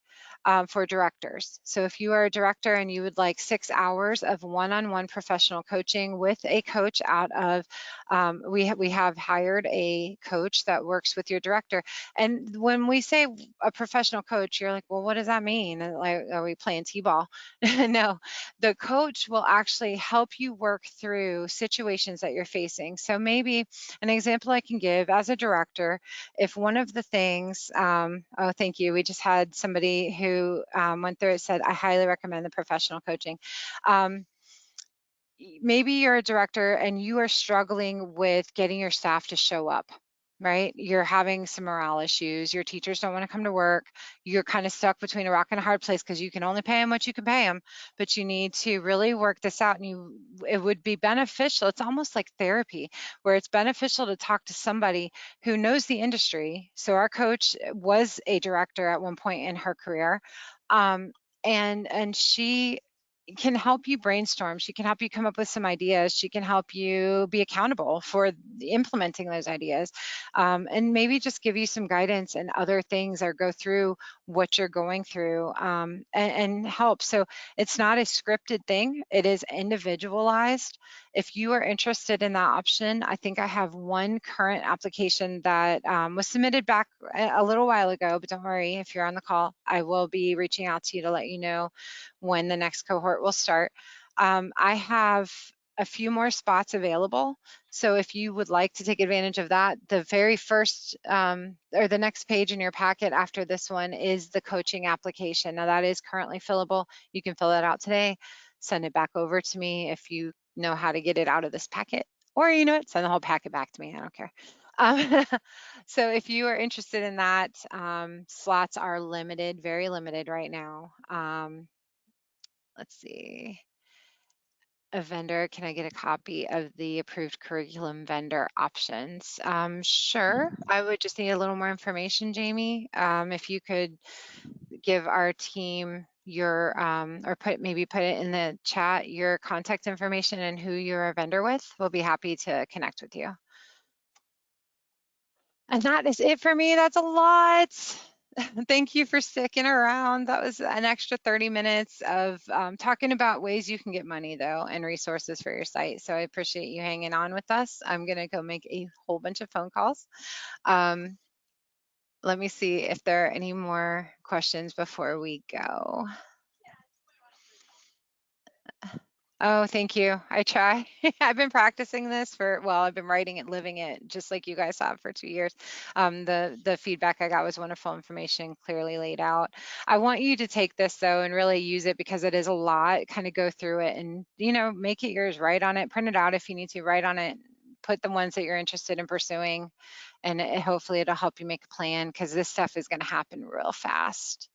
for directors. So if you are a director and you would like 6 hours of one-on-one professional coaching with a coach out of, we have hired a coach that works with your director. And when we say a professional coach, you're like, well, what does that mean? Like, are we playing t-ball? No, the coach will actually help you work through situations that you're facing. So maybe an example I can give as a director, if one of the things, oh, thank you. We just had somebody who went through it, said, I highly recommend the professional coaching. Maybe you're a director and you are struggling with getting your staff to show up, right? You're having some morale issues. Your teachers don't want to come to work. You're kind of stuck between a rock and a hard place because you can only pay them what you can pay them, but you need to really work this out. And it would be beneficial. It's almost like therapy, where it's beneficial to talk to somebody who knows the industry. So our coach was a director at one point in her career. And she can help you brainstorm. She can help you come up with some ideas. She can help you be accountable for implementing those ideas, and maybe just give you some guidance and other things, or go through what you're going through, and help. So it's not a scripted thing. It is individualized. If you are interested in that option, I think I have one current application that was submitted back a little while ago, but don't worry, if you're on the call, I will be reaching out to you to let you know when the next cohort will start. I have a few more spots available. So if you would like to take advantage of that, the very first or the next page in your packet after this one is the coaching application. Now that is currently fillable. You can fill that out today, send it back over to me if you know how to get it out of this packet, or you know what, send the whole packet back to me. I don't care. So if you are interested in that, slots are limited, very limited right now. Let's see. A vendor, can I get a copy of the approved curriculum vendor options? Sure, I would just need a little more information, Jamie. If you could give our team your, or maybe put it in the chat, your contact information and who you're a vendor with, we'll be happy to connect with you. And that is it for me. That's a lot. Thank you for sticking around. That was an extra 30 minutes of talking about ways you can get money, though, and resources for your site. So I appreciate you hanging on with us. I'm going to go make a whole bunch of phone calls. Let me see if there are any more questions before we go. Oh, thank you. I try. I've been practicing this for, well, I've been writing it, living it, just like you guys have for 2 years. The feedback I got was wonderful information, clearly laid out. I want you to take this though and really use it, because it is a lot. Kind of go through it and, you know, make it yours, write on it, print it out if you need to, write on it, put the ones that you're interested in pursuing, and hopefully it'll help you make a plan, because this stuff is going to happen real fast.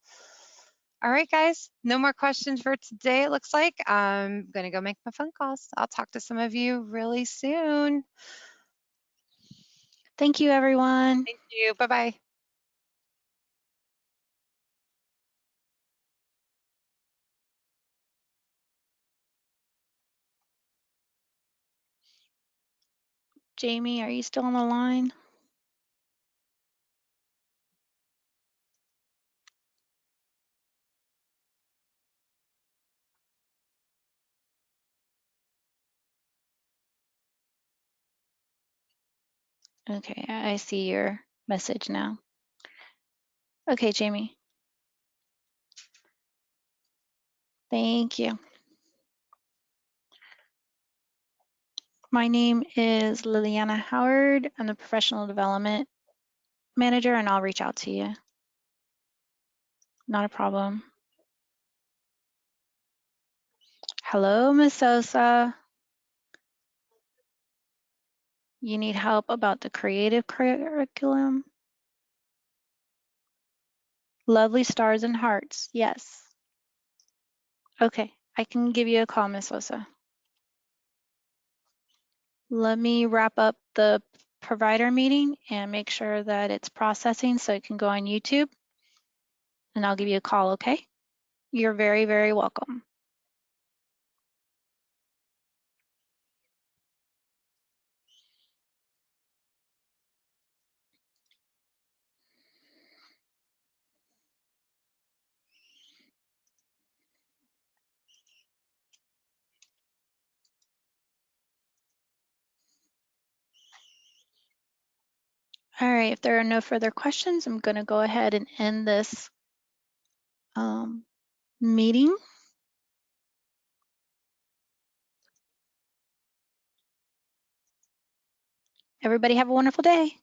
All right, guys, no more questions for today, it looks like. I'm going to go make my phone calls. I'll talk to some of you really soon. Thank you, everyone. Thank you. Bye-bye. Jamie, are you still on the line? Okay, I see your message now. Okay, Jamie. Thank you. My name is Liliana Howard. I'm the Professional Development Manager, and I'll reach out to you. Not a problem. Hello, Ms. Sosa. You need help about the creative curriculum? Lovely stars and hearts, yes. Okay, I can give you a call, Ms. Sosa. Let me wrap up the provider meeting and make sure that it's processing so it can go on YouTube. And I'll give you a call, okay? You're very, very welcome. All right, if there are no further questions, I'm going to go ahead and end this meeting. Everybody have a wonderful day.